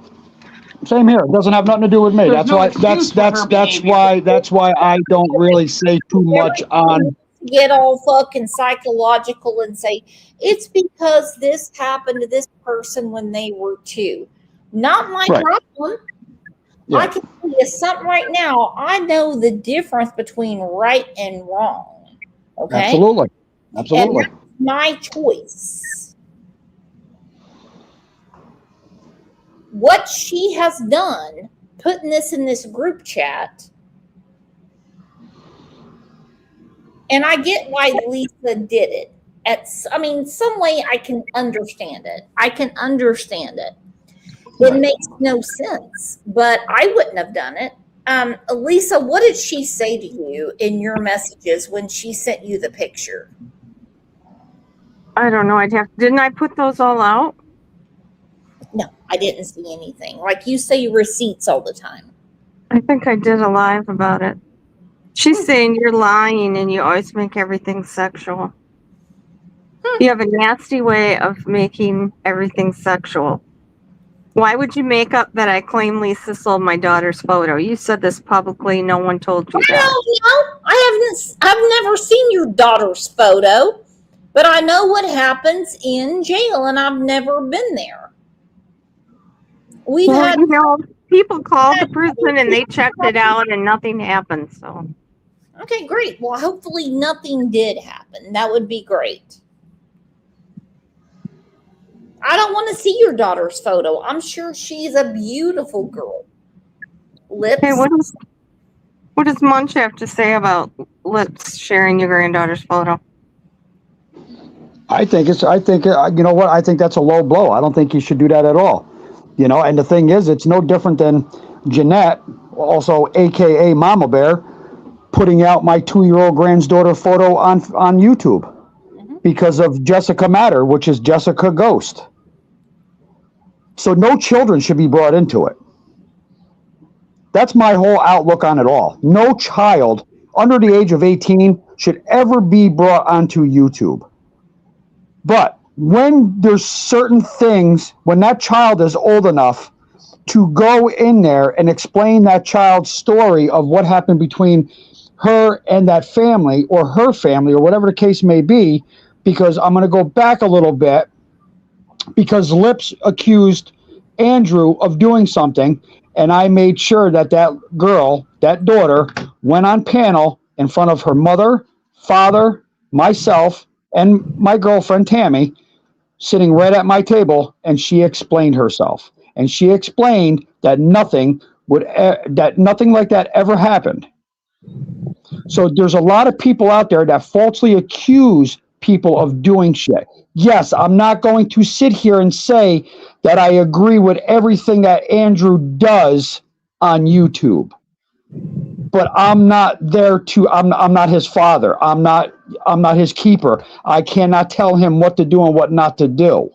Same here. It doesn't have nothing to do with me. That's why that's why I don't really say too much on. Get all fucking psychological and say it's because this happened to this person when they were 2. Not my problem. Yeah. I can tell you something right now. I know the difference between right and wrong. Okay. Absolutely. And that's my choice. What she has done, putting this in this group chat, and I get why Lisa did it. Some way I can understand it. It makes no sense, but I wouldn't have done it. Lisa, what did she say to you in your messages when she sent you the picture? I don't know. Didn't I put those all out? No, I didn't see anything. Like you say receipts all the time. I think I did a live about it. She's saying you're lying and you always make everything sexual. You have a nasty way of making everything sexual. Why would you make up that I claim Lisa sold my daughter's photo? You said this publicly. No one told you I that. don't know. I've never seen your daughter's photo, but I know what happens in jail, and I've never been there. We've Well, had you know, people called the prison and they checked it out and nothing happened. So, okay, great. Well, hopefully nothing did happen. That would be great. I don't want to see your daughter's photo. I'm sure she's a beautiful girl. Lips. hey, what does Munch have to say about Lips sharing your granddaughter's photo? I think you know what? I think that's a low blow. I don't think you should do that at all. You know, and the thing is, it's no different than Jeanette, also AKA Mama Bear, putting out my 2-year-old granddaughter photo on YouTube because of Jessica Matter, which is Jessica Ghost. So no children should be brought into it. That's my whole outlook on it all. No child under the age of 18 should ever be brought onto YouTube. But when there's certain things, when that child is old enough to go in there and explain that child's story of what happened between her and that family or her family or whatever the case may be, because I'm going to go back a little bit, because Lips accused Andrew of doing something, and I made sure that that girl, that daughter, went on panel in front of her mother, father, myself, and my girlfriend Tammy, sitting right at my table, and she explained herself. And she explained that nothing like that ever happened. So there's a lot of people out there that falsely accuse people of doing shit. Yes, I'm not going to sit here and say that I agree with everything that Andrew does on YouTube. But I'm not there to I'm not his father. I'm not his keeper. I cannot tell him what to do and what not to do.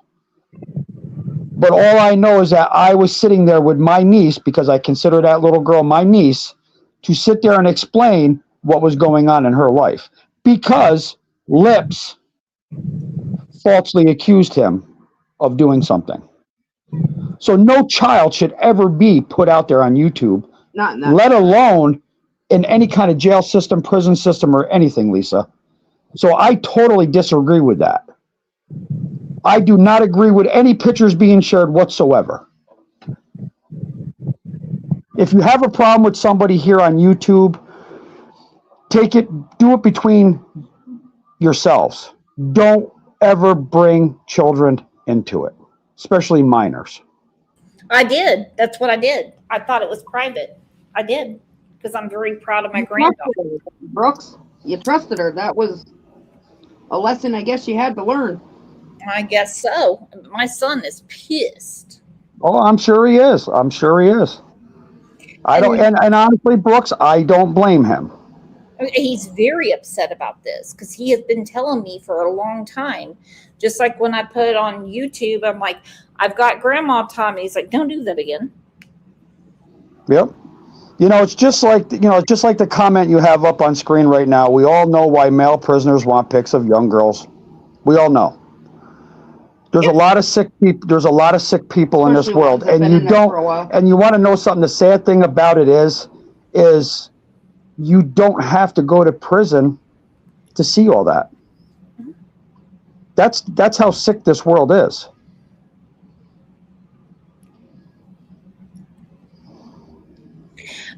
But all I know is that I was sitting there with my niece, because I consider that little girl my niece, to sit there and explain what was going on in her life, because Lips falsely accused him of doing something. So no child should ever be put out there on YouTube, Not in that. let alone in any kind of jail system, prison system, or anything, Lisa. So I totally disagree with that. I do not agree with any pictures being shared whatsoever. If you have a problem with somebody here on YouTube, do it between yourselves. Don't ever bring children into it, especially minors. I did. That's what I did. I thought it was private. I did, because I'm very proud of my granddaughter. Brooks, you trusted her. That was a lesson I guess you had to learn. I guess so. My son is pissed. Oh, I'm sure he is. I'm sure he is. And honestly, Brooks, I don't blame him. He's very upset about this because he has been telling me for a long time. Just like when I put it on YouTube, I'm like, I've got Grandma Tommy. He's like, don't do that again. Yep. You know, it's just like the comment you have up on screen right now. We all know why male prisoners want pics of young girls. We all know. There's a lot of sick people. There's a lot of sick people in this world, and you don't. And you want to know something? The sad thing about it is you don't have to go to prison to see all that. That's how sick this world is.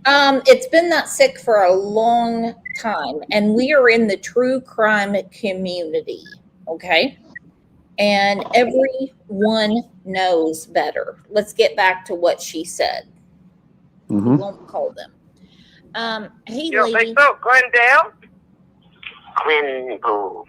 It's been that sick for a long time, and we are in the true crime community, okay? And everyone knows better. Let's get back to what she said. We won't call them. Hey, You don't lady. think so? Glendale? Quinpo.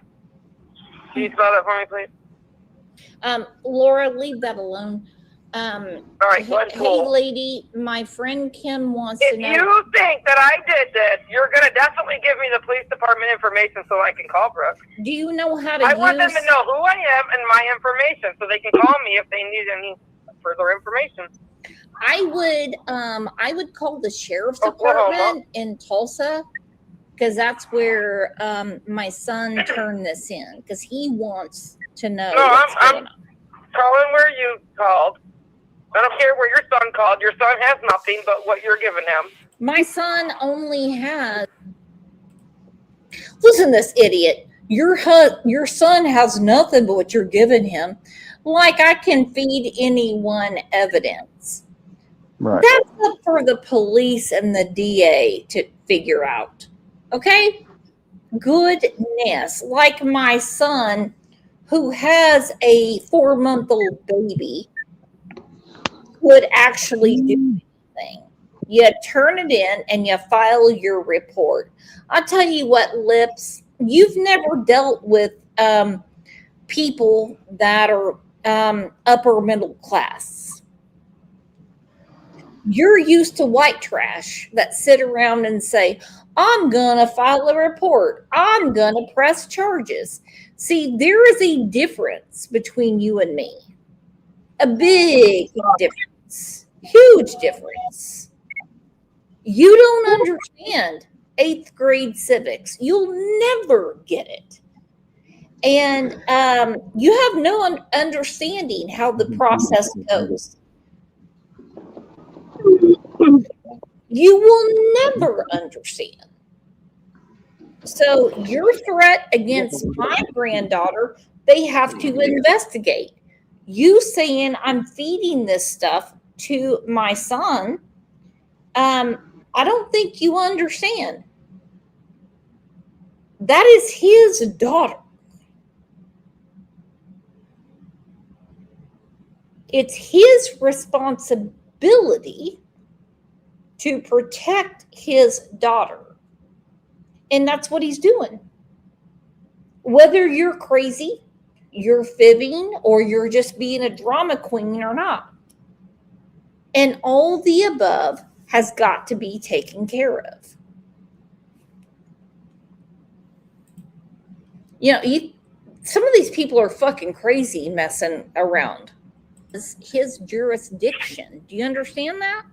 Can you spell that for me, please? Laura, leave that alone. All right, Hey, lady, my friend Kim wants If to know. you think that I did this, you're going to definitely give me the police department information so I can call Brooke. Do you know how to I use? want them to know who I am and my information so they can call me if they need any further information. I would call the sheriff's Oklahoma. department in Tulsa, because that's where my son turned this in, because he wants to know No, what's I'm going on. calling where you called. I don't care where your son called. Your son has nothing but what you're giving him. My son only has. Listen, this idiot. Your son has nothing but what you're giving him. Like I can feed anyone evidence. Right. That's up for the police and the DA to figure out. Okay? Goodness. Like my son, who has a 4-month-old baby, could actually do anything. You turn it in and you file your report. I'll tell you what, Lips, you've never dealt with people that are upper middle class. You're used to white trash that sit around and say, I'm going to file a report. I'm going to press charges. See, there is a difference between you and me. A big difference. Huge difference. You don't understand 8th grade civics. You'll never get it. And you have no understanding how the process goes. You will never understand. So your threat against my granddaughter, they have to investigate. You saying I'm feeding this stuff to my son, I don't think you understand. That is his daughter. It's his responsibility to protect his daughter. And that's what he's doing. Whether you're crazy, you're fibbing, or you're just being a drama queen or not. And all the above has got to be taken care of. You know, some of these people are fucking crazy messing around. It's his jurisdiction. Do you understand that?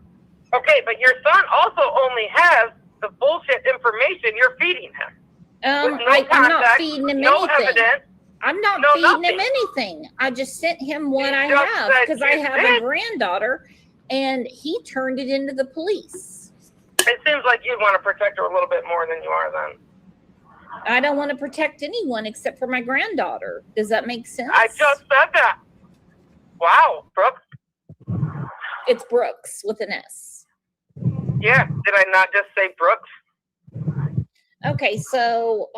Okay, but your son also only has the bullshit information you're feeding him. I'm not feeding him no anything. Evidence, I'm not no feeding nothing. him anything. I just sent him what I just have said because I you have did. a granddaughter, and he turned it into the police. It seems like you want to protect her a little bit more than you are then. I don't want to protect anyone except for my granddaughter. Does that make sense? I just said that. Wow, Brooks. It's Brooks with an S. Yeah, did I not just say Brooks? Okay, so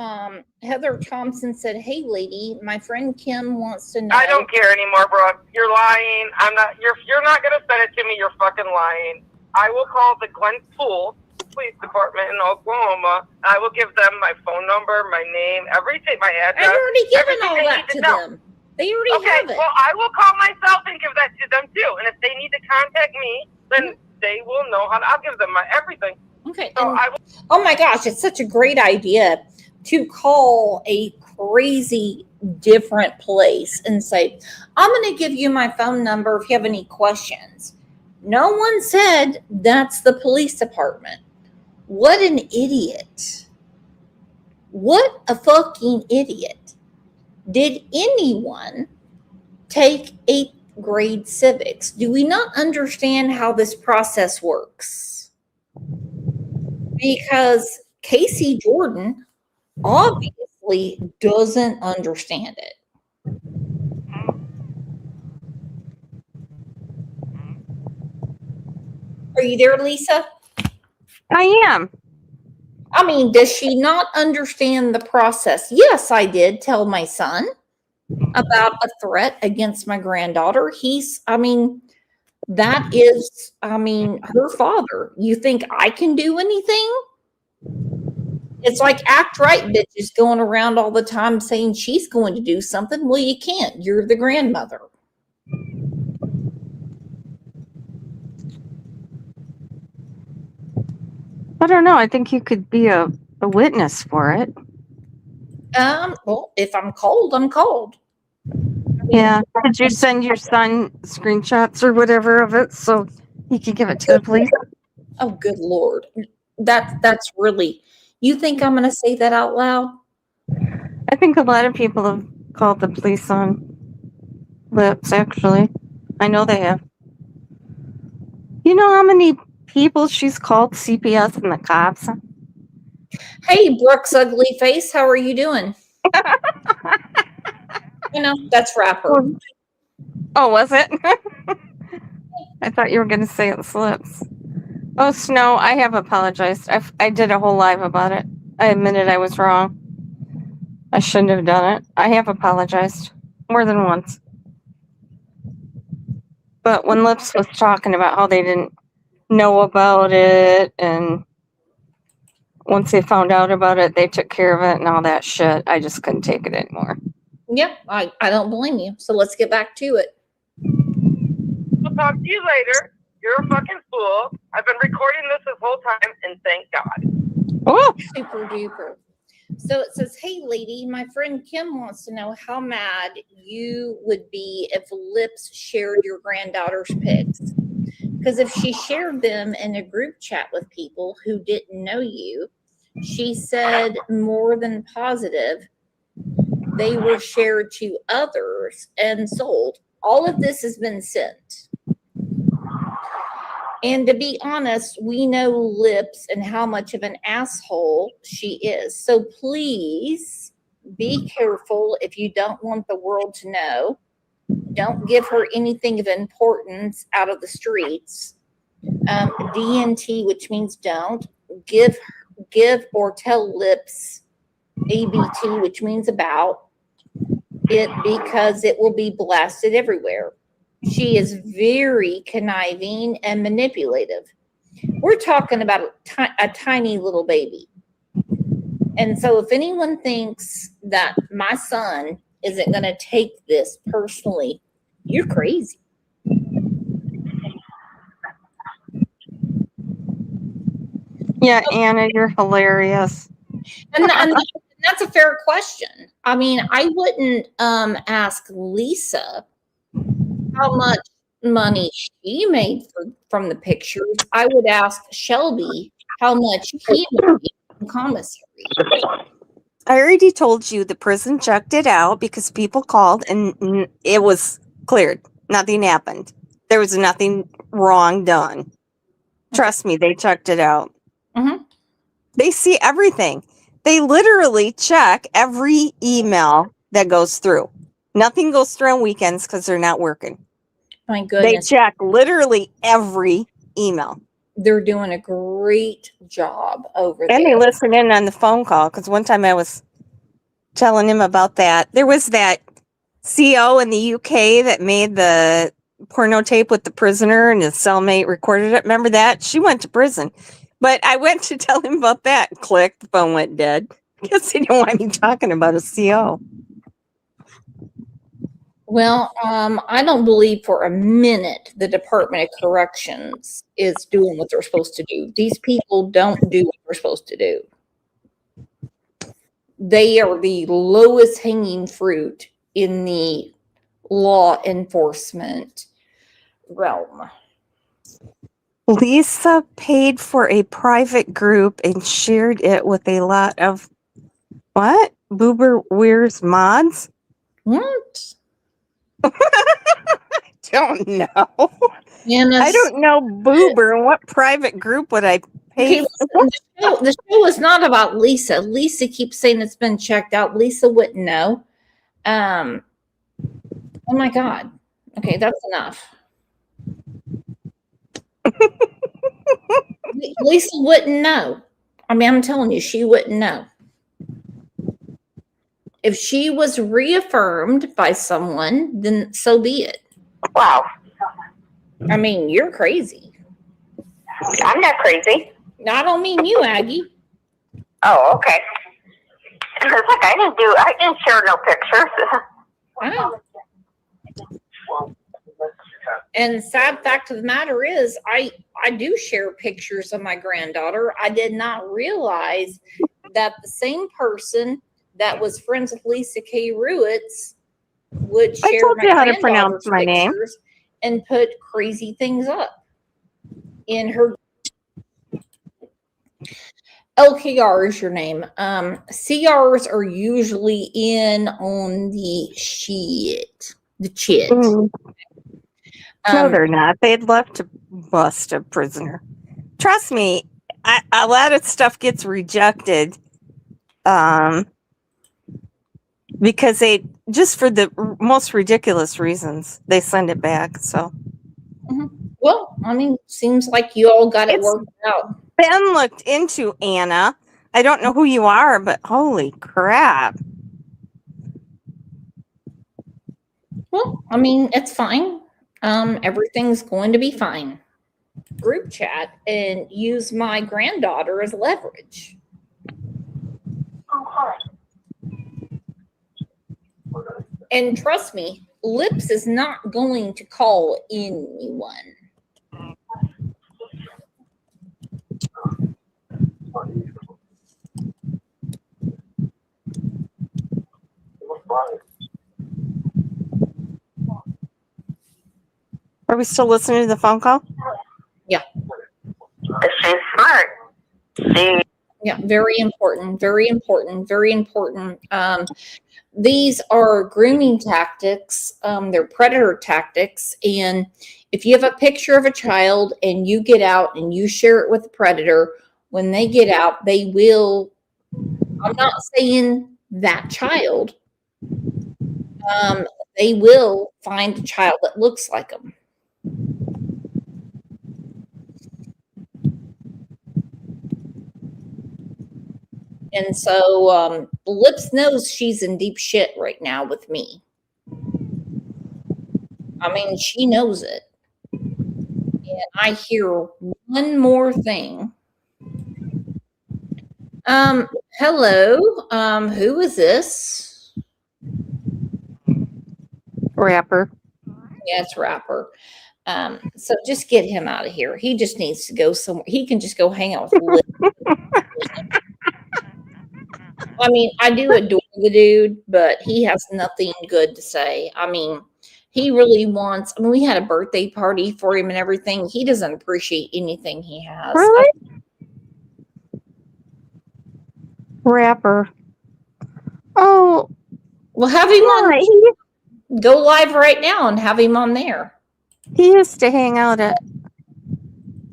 Heather Thompson said, "Hey, lady, my friend Kim wants to know." I don't care anymore, Brooks. You're lying. I'm not. You're not gonna send it to me. You're fucking lying. I will call the Glenpool Police Department in Oklahoma. I will give them my phone number, my name, everything, my address. I've already given everything all they that need to know. them. They already have it. Well, I will call myself and give that to them too. And if they need to contact me, then they will know how. I'll give them my everything. Okay. So oh my gosh, it's such a great idea to call a crazy different place and say, I'm going to give you my phone number if you have any questions. No one said that's the police department. What an idiot. What a fucking idiot. Did anyone take 8th grade civics? Do we not understand how this process works? Because Casey Jordan obviously doesn't understand it. Are you there, Lisa? I am. I mean, does she not understand the process? Yes, I did tell my son about a threat against my granddaughter. That is, her father. You think I can do anything? It's like act right bitches going around all the time saying she's going to do something. Well, you can't. You're the grandmother. I don't know. I think you could be a witness for it. Well, if I'm cold, I'm cold. Yeah. Did you send your son screenshots or whatever of it so he could give it to the police? Oh, good Lord. That's really, you think I'm going to say that out loud? I think a lot of people have called the police on Lips, actually. I know they have. You know how many people she's called CPS and the cops? Hey, Brooks Ugly Face, how are you doing? You know, that's rapper. Oh, was it? I thought you were going to say it slips. Oh, Snow, I have apologized. I did a whole live about it. I admitted I was wrong. I shouldn't have done it. I have apologized more than once. But when Lips was talking about how they didn't know about it, and once they found out about it, they took care of it and all that shit, I just couldn't take it anymore. Yep, I don't blame you. So let's get back to it. We'll talk to you later. You're a fucking fool. I've been recording this whole time, and thank God. Oh, Super duper. So it says, hey, lady, my friend Kim wants to know how mad you would be if Lips shared your granddaughter's pics. Because if she shared them in a group chat with people who didn't know you, she said more than positive they were shared to others and sold. All of this has been sent. And to be honest, we know Lips and how much of an asshole she is. So please be careful if you don't want the world to know. Don't give her anything of importance out of the streets. DNT, which means don't. Give or tell Lips ABT, which means about it, because it will be blasted everywhere. She is very conniving and manipulative. We're talking about a tiny little baby. And so if anyone thinks that my son isn't going to take this personally, you're crazy. yeah, Anna, you're hilarious. And that's a fair question. I mean, I wouldn't ask Lisa how much money she made from the pictures. I would ask Shelby how much he made from commissary. I already told you the prison checked it out because people called and it was cleared. Nothing happened. There was nothing wrong done. Trust me, they checked it out. Mm-hmm. They see everything. They literally check every email that goes through. Nothing goes through on weekends because they're not working. My goodness. They check literally every email. They're doing a great job over there. And they listen in on the phone call because one time I was telling him about that. There was that CO in the UK that made the porno tape with the prisoner and his cellmate recorded it. Remember that? She went to prison. But I went to tell him about that. Click, the phone went dead. Because he didn't want me talking about a CO. Well, I don't believe for a minute the Department of Corrections is doing what they're supposed to do. These people don't do what they're supposed to do. They are the lowest hanging fruit in the law enforcement realm. Lisa paid for a private group and shared it with a lot of what? Boober Weir's mods? What? I don't know. And I don't know Boober. What private group would I pay? Okay, the show is not about Lisa. Lisa keeps saying it's been checked out. Lisa wouldn't know. Oh my God. Okay, that's enough. Lisa wouldn't know. I mean, I'm telling you, she wouldn't know. If she was reaffirmed by someone, then so be it. Wow. I mean, you're crazy. I'm not crazy. I don't mean you, Aggie. Oh, okay. It's like I didn't share no pictures. I know. And sad fact of the matter is, I do share pictures of my granddaughter. I did not realize that the same person that was friends with Lisa K. Ruitz would share I told my you how to granddaughter's pronounce my name. pictures and put crazy things up in her. LKR is your name. CRs are usually in on the shit, the chit. No, they're not. They'd love to bust a prisoner. Trust me, a lot of stuff gets rejected because they, just for the most ridiculous reasons, they send it back. So, Well, I mean, seems like you all got it It's- worked out. Ben looked into Anna. I don't know who you are, but holy crap. Well, I mean, it's fine. Everything's going to be fine. Group chat and use my granddaughter as leverage. And trust me, Lips is not going to call anyone. Are we still listening to the phone call? Yeah. She's smart. She Yeah, very important, very important, very important. These are grooming tactics. They're predator tactics. And if you have a picture of a child and you get out and you share it with the predator, when they get out, they will, I'm not saying that child, they will find a child that looks like them. And so Lips knows she's in deep shit right now with me. I mean, she knows it. And I hear one more thing. Hello. Who is this? Rapper. Yeah, it's Rapper. So just get him out of here. He just needs to go somewhere. He can just go hang out with Liz. I mean, I do adore the dude, but he has nothing good to say. I mean, he really wants, I mean, we had a birthday party for him and everything. He doesn't appreciate anything he has. Really? Rapper. Oh, Well, have him on. Go live right now and have him on there. He used to hang out at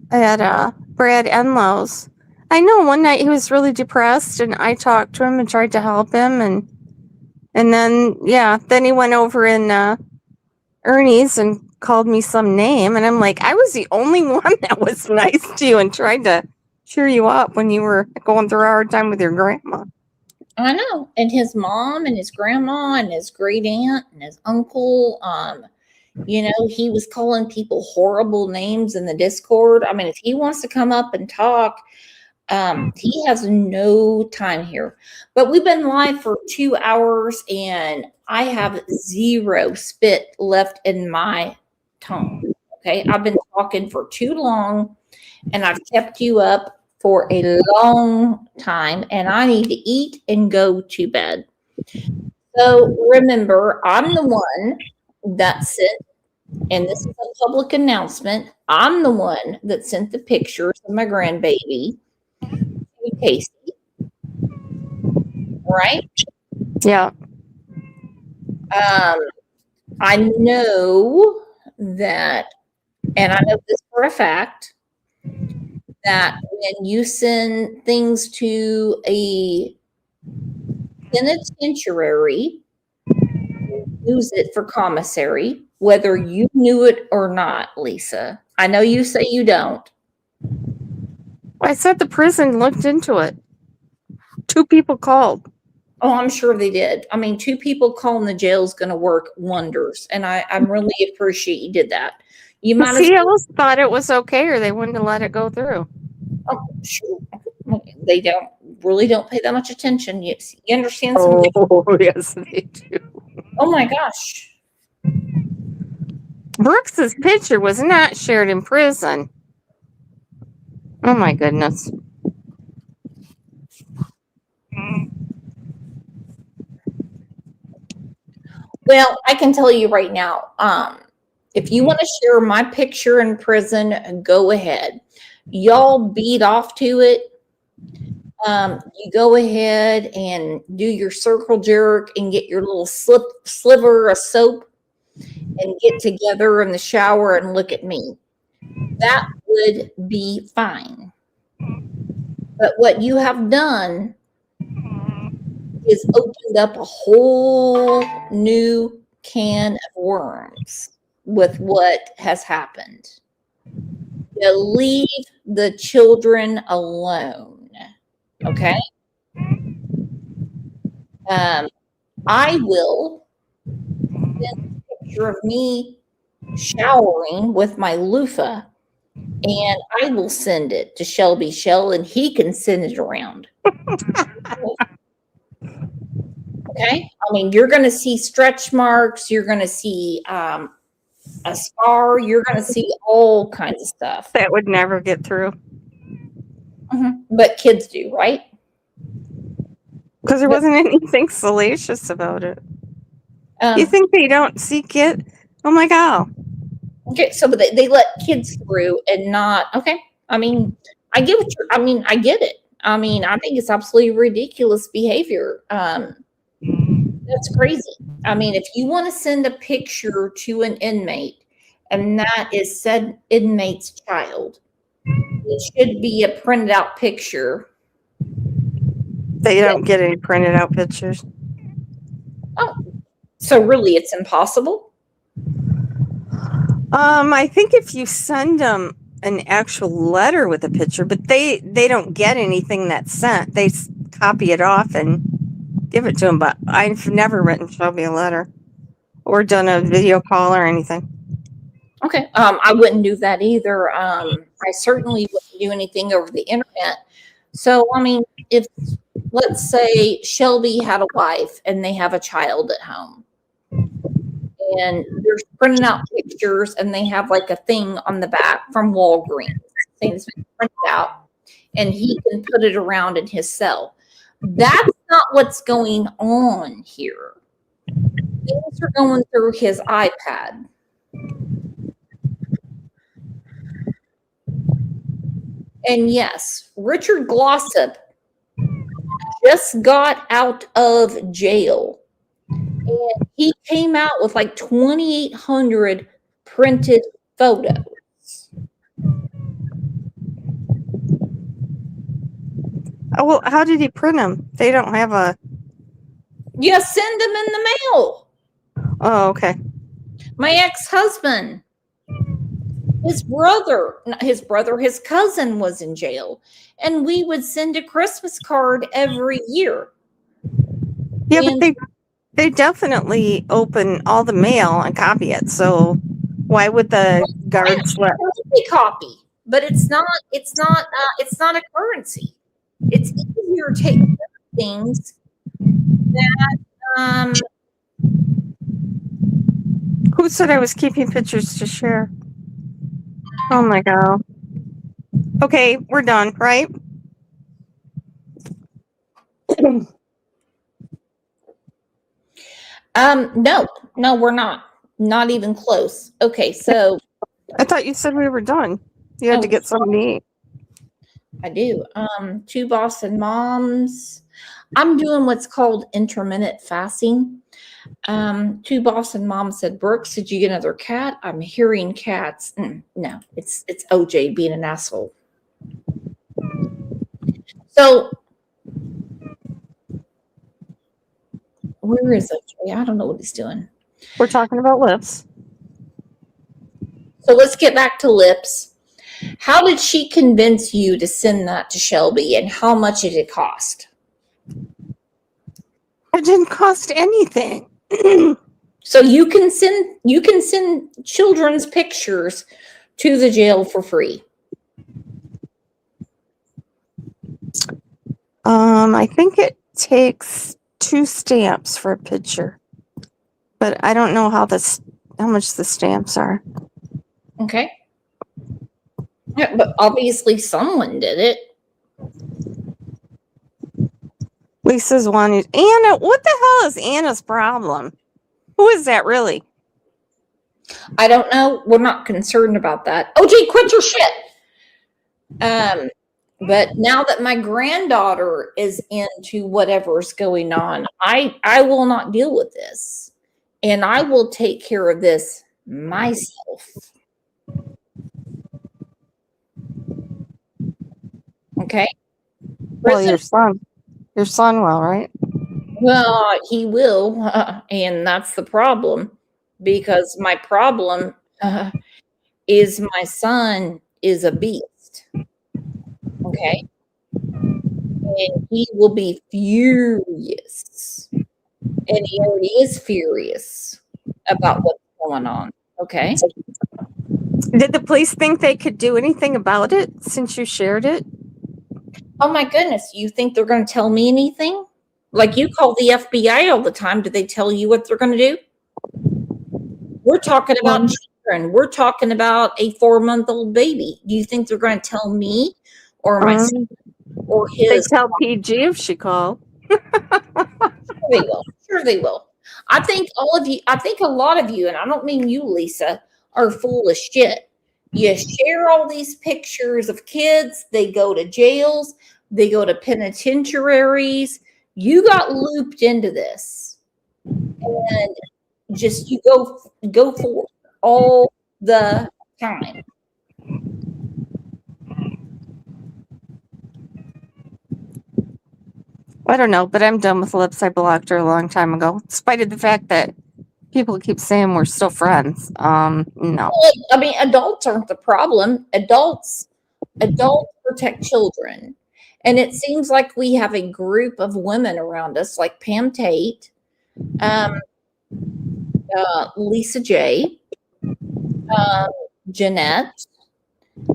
Brad Enlow's. I know one night he was really depressed, and I talked to him and tried to help him, and then then he went over in Ernie's and called me some name, and I'm like, I was the only one that was nice to you and tried to cheer you up when you were going through a hard time with your grandma. I know. And his mom and his grandma and his great aunt and his uncle, you know, he was calling people horrible names in the Discord. I mean, if he wants to come up and talk, he has no time here. But we've been live for 2 hours and I have zero spit left in my tongue. Okay. I've been talking for too long and I've kept you up for a long time and I need to eat and go to bed. So remember, I'm the one that sent, and this is a public announcement, I'm the one that sent the pictures of my grandbaby to Casey. Right? Yeah. I know that, and I know this for a fact, that when you send things to a penitentiary, use it for commissary, whether you knew it or not, Lisa. I know you say you don't. I said the prison looked into it. 2 people called. Oh, I'm sure they did. I mean, 2 people calling the jail is going to work wonders, and I really appreciate you did that. You might have CLs thought it was okay, or they wouldn't have let it go through. Oh, sure. They don't pay that much attention. You understand? Oh, yes, they do. Oh my gosh. Brooks's picture was not shared in prison. Oh my goodness. Well, I can tell you right now, if you want to share my picture in prison, go ahead. Y'all beat off to it. You go ahead and do your circle jerk and get your little sliver of soap and get together in the shower and look at me. That would be fine. But what you have done is opened up a whole new can of worms with what has happened. You leave the children alone. Okay? I will send a picture of me showering with my loofah, and I will send it to Shelby Shell, and he can send it around. Okay? I mean, you're going to see stretch marks. You're going to see a scar. You're going to see all kinds of stuff. That would never get through. But kids do, right? Because there wasn't anything salacious about it. You think they don't see kids? Oh my God. Okay, so but they let kids through and not, okay. I mean, I get what you're, I mean, I get it. I mean, I think it's absolutely ridiculous behavior. That's crazy. I mean, if you want to send a picture to an inmate and that is said inmate's child, it should be a printed out picture. They don't get any printed out pictures. Oh, so really it's impossible? I think if you send them an actual letter with a picture, but they don't get anything that's sent. They copy it off and give it to them. But I've never written Shelby a letter or done a video call or anything. Okay. I wouldn't do that either. I certainly wouldn't do anything over the internet. So, I mean, if let's say Shelby had a wife and they have a child at home and they're printing out pictures and they have like a thing on the back from Walgreens saying it's been printed out and he can put it around in his cell. That's not what's going on here. Things are going through his iPad. And yes, Richard Glossop just got out of jail. And he came out with like 2,800 printed photos. Oh, well, how did he print them? They don't have a... You send them in the mail. Oh, okay. My ex-husband, his cousin was in jail. And we would send a Christmas card every year. Yeah, and but they definitely open all the mail and copy it. So why would the guards let copy? But it's not a currency. It's easier to take things that Who said I was keeping pictures to share? Oh my God. Okay, we're done, right? No, we're not. Not even close. Okay, so I thought you said we were done. You had to get something to eat. I do. Two Boston moms. I'm doing what's called intermittent fasting. Two Boston moms said, Brooks, did you get another cat? I'm hearing cats. No, it's OJ being an asshole. So where is OJ? I don't know what he's doing. We're talking about lips. So let's get back to lips. How did she convince you to send that to Shelby, and how much did it cost? It didn't cost anything. So you can send children's pictures to the jail for free. I think it takes 2 stamps for a picture, but I don't know how much the stamps are. Okay. Yeah, but obviously someone did it. Lisa's wanted Anna. What the hell is Anna's problem? Who is that really? I don't know. We're not concerned about that. OJ, quit your shit. But now that my granddaughter is into whatever's going on, I will not deal with this. And I will take care of this myself. Okay? Well, your son will, right? Well, he will, and that's the problem, because my problem is my son is a beast. Okay? And he will be furious. And he already is furious about what's going on. Okay? Did the police think they could do anything about it since you shared it? Oh my goodness, you think they're going to tell me anything? Like, you call the FBI all the time. Do they tell you what they're going to do? We're talking about children. We're talking about a 4-month-old baby. Do you think they're going to tell me or my son or They his? tell PG if she called. Sure they will. Sure they will. I think a lot of you, and I don't mean you, Lisa, are full of shit. You share all these pictures of kids. They go to jails. They go to penitentiaries. You got looped into this, and just you go for it all the time. I don't know, but I'm done with Lips. I blocked her a long time ago, in spite of the fact that people keep saying we're still friends. No. Well, I mean, adults aren't the problem. Adults protect children. And it seems like we have a group of women around us, like Pam Tate, Lisa J, Jeanette,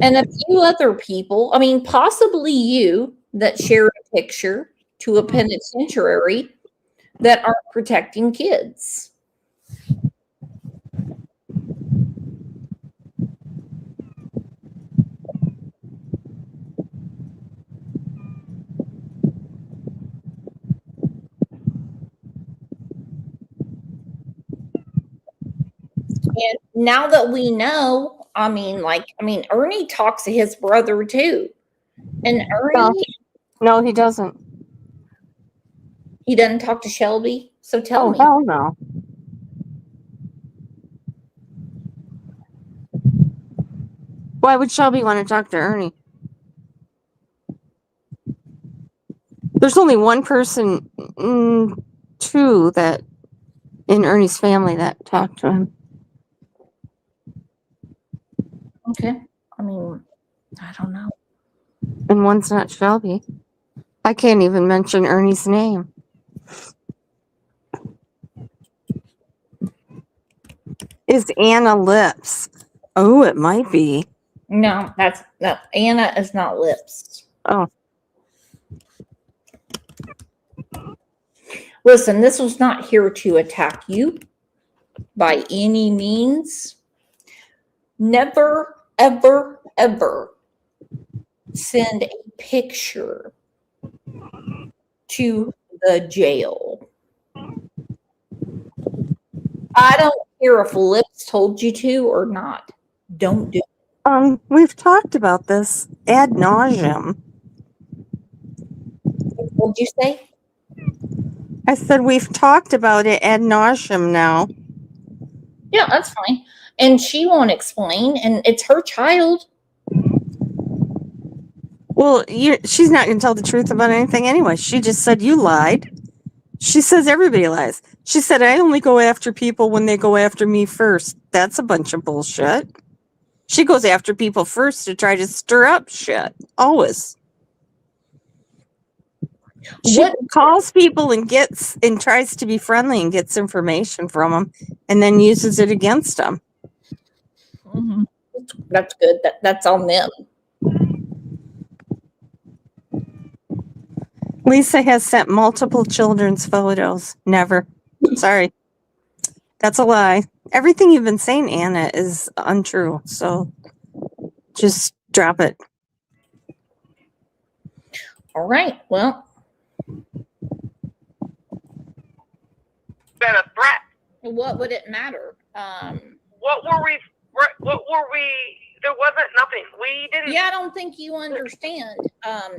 and a few other people. I mean, possibly you, that shared a picture to a penitentiary that aren't protecting kids. And now that we know, Ernie talks to his brother too. And Ernie, No, he doesn't. he doesn't talk to Shelby. So tell me. Hell no. Why would Shelby want to talk to Ernie? There's only one person, two, that in Ernie's family that talked to him. Okay. I mean, I don't know. And one's not Shelby. I can't even mention Ernie's name. Is Anna Lips? Oh, it might be. No, Anna is not Lips. Oh. Listen, this was not here to attack you by any means. Never, ever, ever send a picture to the jail. I don't care if Lips told you to or not. Don't do it. We've talked about this ad nauseum. What'd you say? I said we've talked about it ad nauseum now. Yeah, that's fine. And she won't explain, and it's her child. Well, she's not going to tell the truth about anything anyway. She just said you lied. She says everybody lies. She said, I only go after people when they go after me first. That's a bunch of bullshit. She goes after people first to try to stir up shit. Always. She calls people and tries to be friendly and gets information from them and then uses it against them. Mm-hmm. That's good. That's on them. Lisa has sent multiple children's photos. Never. Sorry. That's a lie. Everything you've been saying, Anna, is untrue. So just drop it. All right. Well. Been a threat. What would it matter? What were we? There wasn't nothing. We didn't. Yeah, I don't think you understand.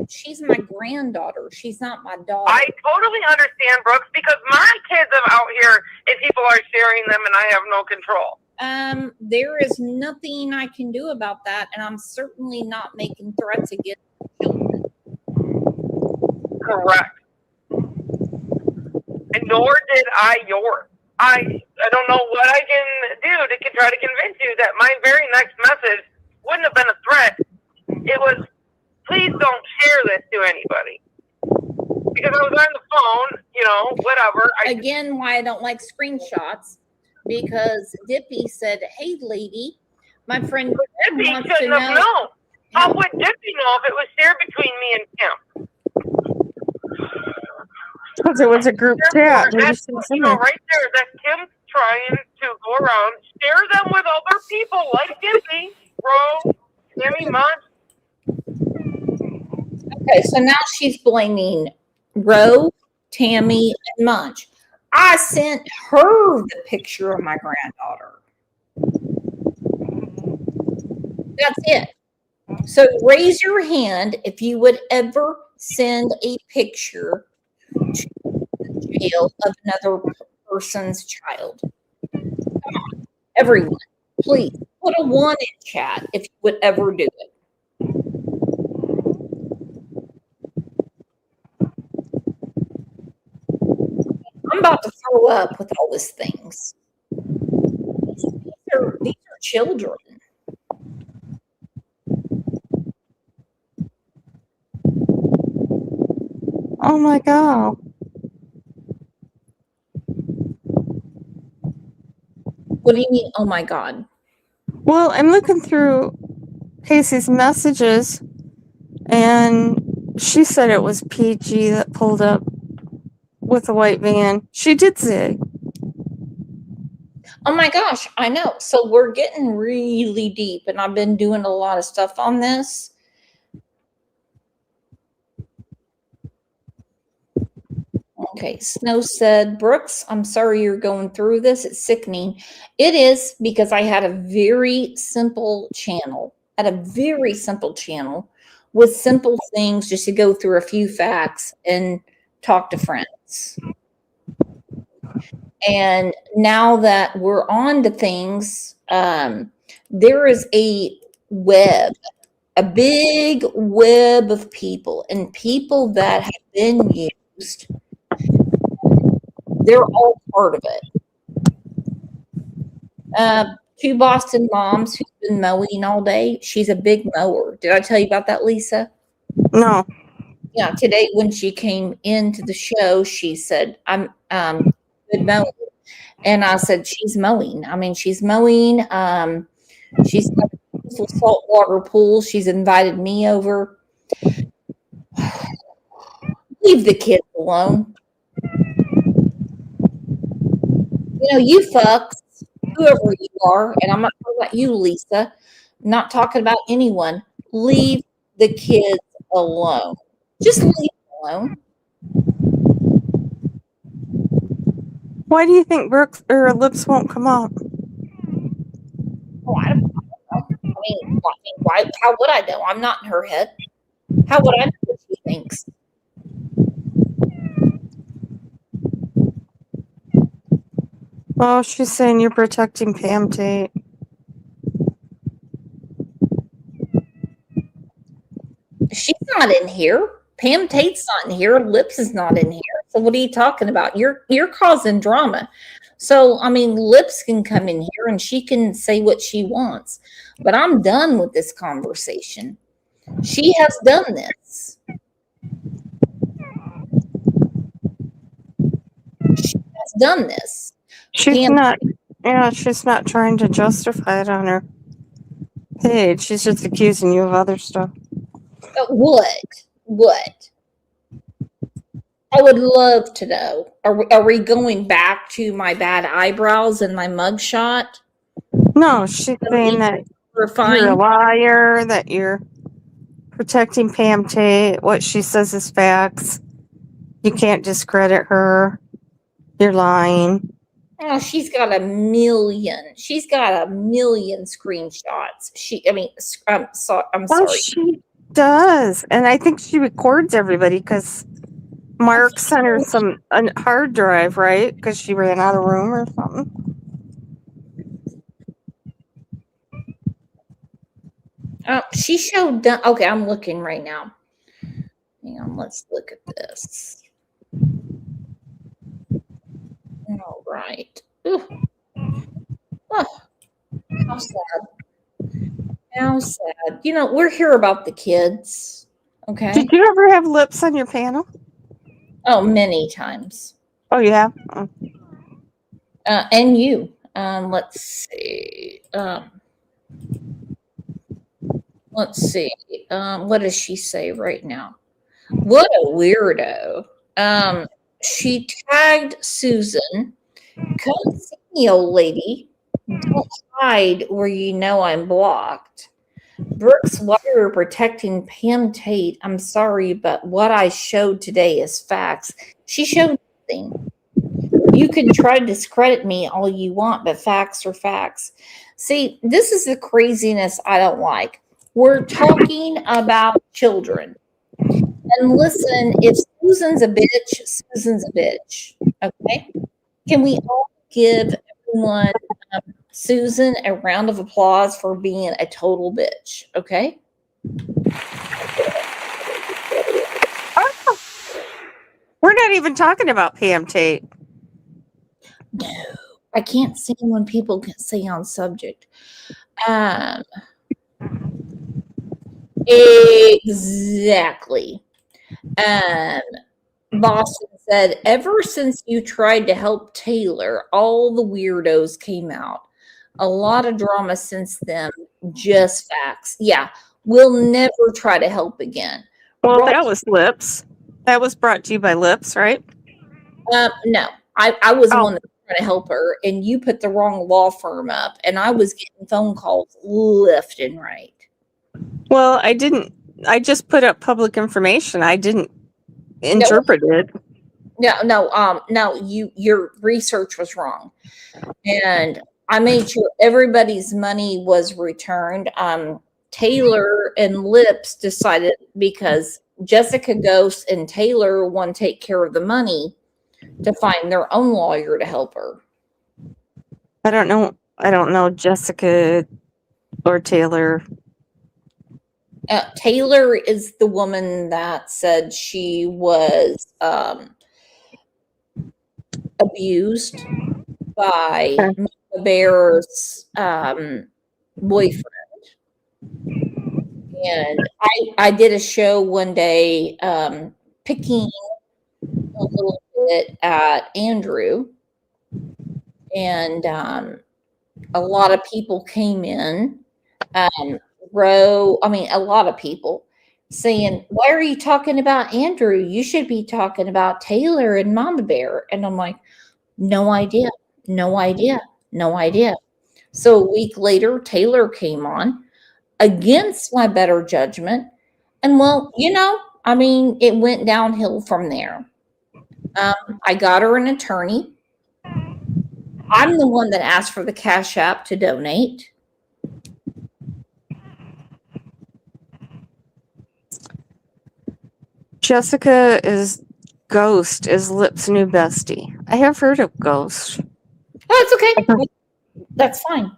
She's my granddaughter. She's not my daughter. I totally understand, Brooks, because my kids are out here and people are sharing them and I have no control. There is nothing I can do about that, and I'm certainly not making threats against children. Correct. And nor did I yours. I don't know what I can do to try to convince you that my very next message wouldn't have been a threat. It was, please don't share this to anybody. Because I was on the phone, you know, whatever. Again, why I don't like screenshots, because Dippy said, hey, lady, my friend Dippy wants to shouldn't have know. known. How would Dippy know if it was shared between me and Kim? Because it was a group chat. That's, you know, right there, that Kim's trying to go around, share them with other people like Dippy, Bro, Tammy, Munch. Okay, so now she's blaming Ro, Tammy, and Munch. I sent her the picture of my granddaughter. That's it. So raise your hand if you would ever send a picture to the jail of another person's child. Come on, everyone, please put a 1 in chat if you would ever do it. I'm about to throw up with all these things. These are children. Oh my God. What do you mean, oh my God? Well, I'm looking through Casey's messages, and she said it was PG that pulled up with a white van. She did say. Oh my gosh, I know. So we're getting really deep, and I've been doing a lot of stuff on this. Okay, Snow said, Brooks, I'm sorry you're going through this. It's sickening. It is, because I had a very simple channel, with simple things, just to go through a few facts and talk to friends. And now that we're on to things, there is a big web of people, and people that have been used. They're all part of it. 2 Boston moms who's been mowing all day. She's a big mower. Did I tell you about that, Lisa? No. Yeah, today when she came into the show, she said, I'm good mowing. And I said, she's mowing. I mean, she's mowing. She's got a beautiful saltwater pool. She's invited me over. Leave the kids alone. You know, you fucks, whoever you are, and I'm not talking about you, Lisa. I'm not talking about anyone. Leave the kids alone. Just leave them alone. Why do you think Brooks or lips won't come up? Oh, I don't know. I mean, why? How would I know? I'm not in her head. How would I know what she thinks? Oh, she's saying you're protecting Pam Tate. She's not in here. Pam Tate's not in here. Lips is not in here. So what are you talking about? You're causing drama. So I mean, Lips can come in here and she can say what she wants. But I'm done with this conversation. She has done this. She has done this. She's not. Yeah, she's not trying to justify it on her page. She's just accusing you of other stuff. What? I would love to know. Are we going back to my bad eyebrows and my mugshot? No, she's saying that you're a liar, that you're protecting Pam Tate. What she says is facts. You can't discredit her. You're lying. Oh, she's got a million. She's got a million screenshots. I'm sorry. She does, and I think she records everybody because Mark sent her a hard drive, right? Because she ran out of room or something. She showed. Okay, I'm looking right now. Hang on, let's look at this. All right. Ooh. Oh, how sad. How sad. You know, we're here about the kids. Okay. Did you ever have lips on your panel? Oh, many times. Oh, you have? Oh. And you. Let's see. Let's see. What does she say right now? What a weirdo. She tagged Susan. Come see me, old lady. Don't hide where you know I'm blocked. Brooks, while you're protecting Pam Tate, I'm sorry, but what I showed today is facts. She showed nothing. You can try to discredit me all you want, but facts are facts. See, this is the craziness I don't like. We're talking about children. And listen, if Susan's a bitch, Susan's a bitch. Okay? Can we all give everyone, Susan, a round of applause for being a total bitch? Okay? Oh, we're not even talking about Pam Tate. No, I can't stand when people can say on subject. Exactly. Boston said, ever since you tried to help Taylor, all the weirdos came out. A lot of drama since then, just facts. Yeah, we'll never try to help again. Well, that was Lips. That was brought to you by Lips, right? No, I was the one that was trying to help her, and you put the wrong law firm up, and I was getting phone calls left and right. Well, I didn't. I just put up public information. I didn't interpret it. No, your research was wrong. And I made sure everybody's money was returned. Taylor and Lips decided, because Jessica Ghost and Taylor want to take care of the money, to find their own lawyer to help her. I don't know Jessica or Taylor. Taylor is the woman that said she was abused by Mama Bear's boyfriend. And I did a show one day picking a little bit at Andrew, and a lot of people came in. A lot of people saying, why are you talking about Andrew? You should be talking about Taylor and Mama Bear. And I'm like, no idea. So a week later, Taylor came on against my better judgment. And well, it went downhill from there. I got her an attorney. I'm the one that asked for the Cash App to donate. Jessica Ghost is Lips' new bestie. I have heard of Ghost. Oh, it's okay. That's fine.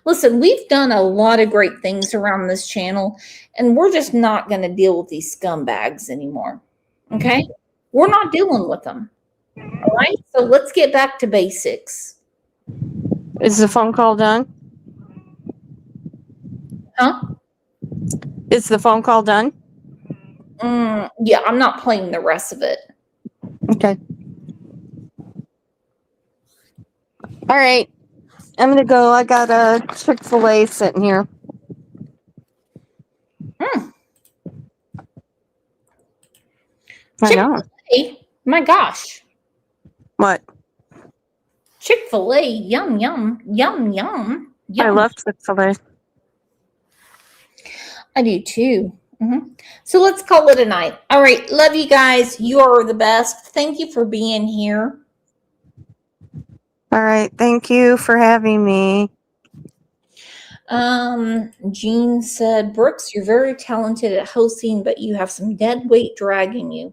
Listen, we've done a lot of great things around this channel, and we're just not going to deal with these scumbags anymore. Okay? We're not dealing with them. All right? So let's get back to basics. Is the phone call done? Huh? Is the phone call done? Yeah, I'm not playing the rest of it. Okay. All right. I'm going to go. I got a Chick-fil-A sitting here. I know. Chick-fil-A? My gosh. What? Chick-fil-A. Yum, yum, yum, yum. I love Chick-fil-A. I do too. So let's call it a night. All right. Love you guys. You are the best. Thank you for being here. All right. Thank you for having me. Jean said, Brooks, you're very talented at hosting, but you have some dead weight dragging you.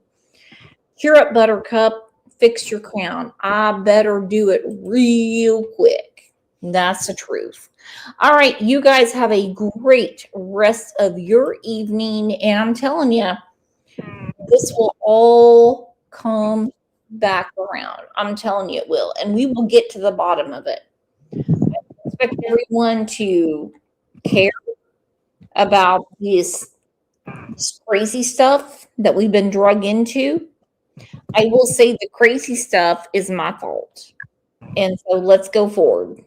Cheer up, Buttercup. Fix your crown. I better do it real quick. That's the truth. All right, you guys have a great rest of your evening. And I'm telling you, this will all come back around. I'm telling you it will. And we will get to the bottom of it. I expect everyone to care about this crazy stuff that we've been drug into. I will say the crazy stuff is my fault. And so let's go forward.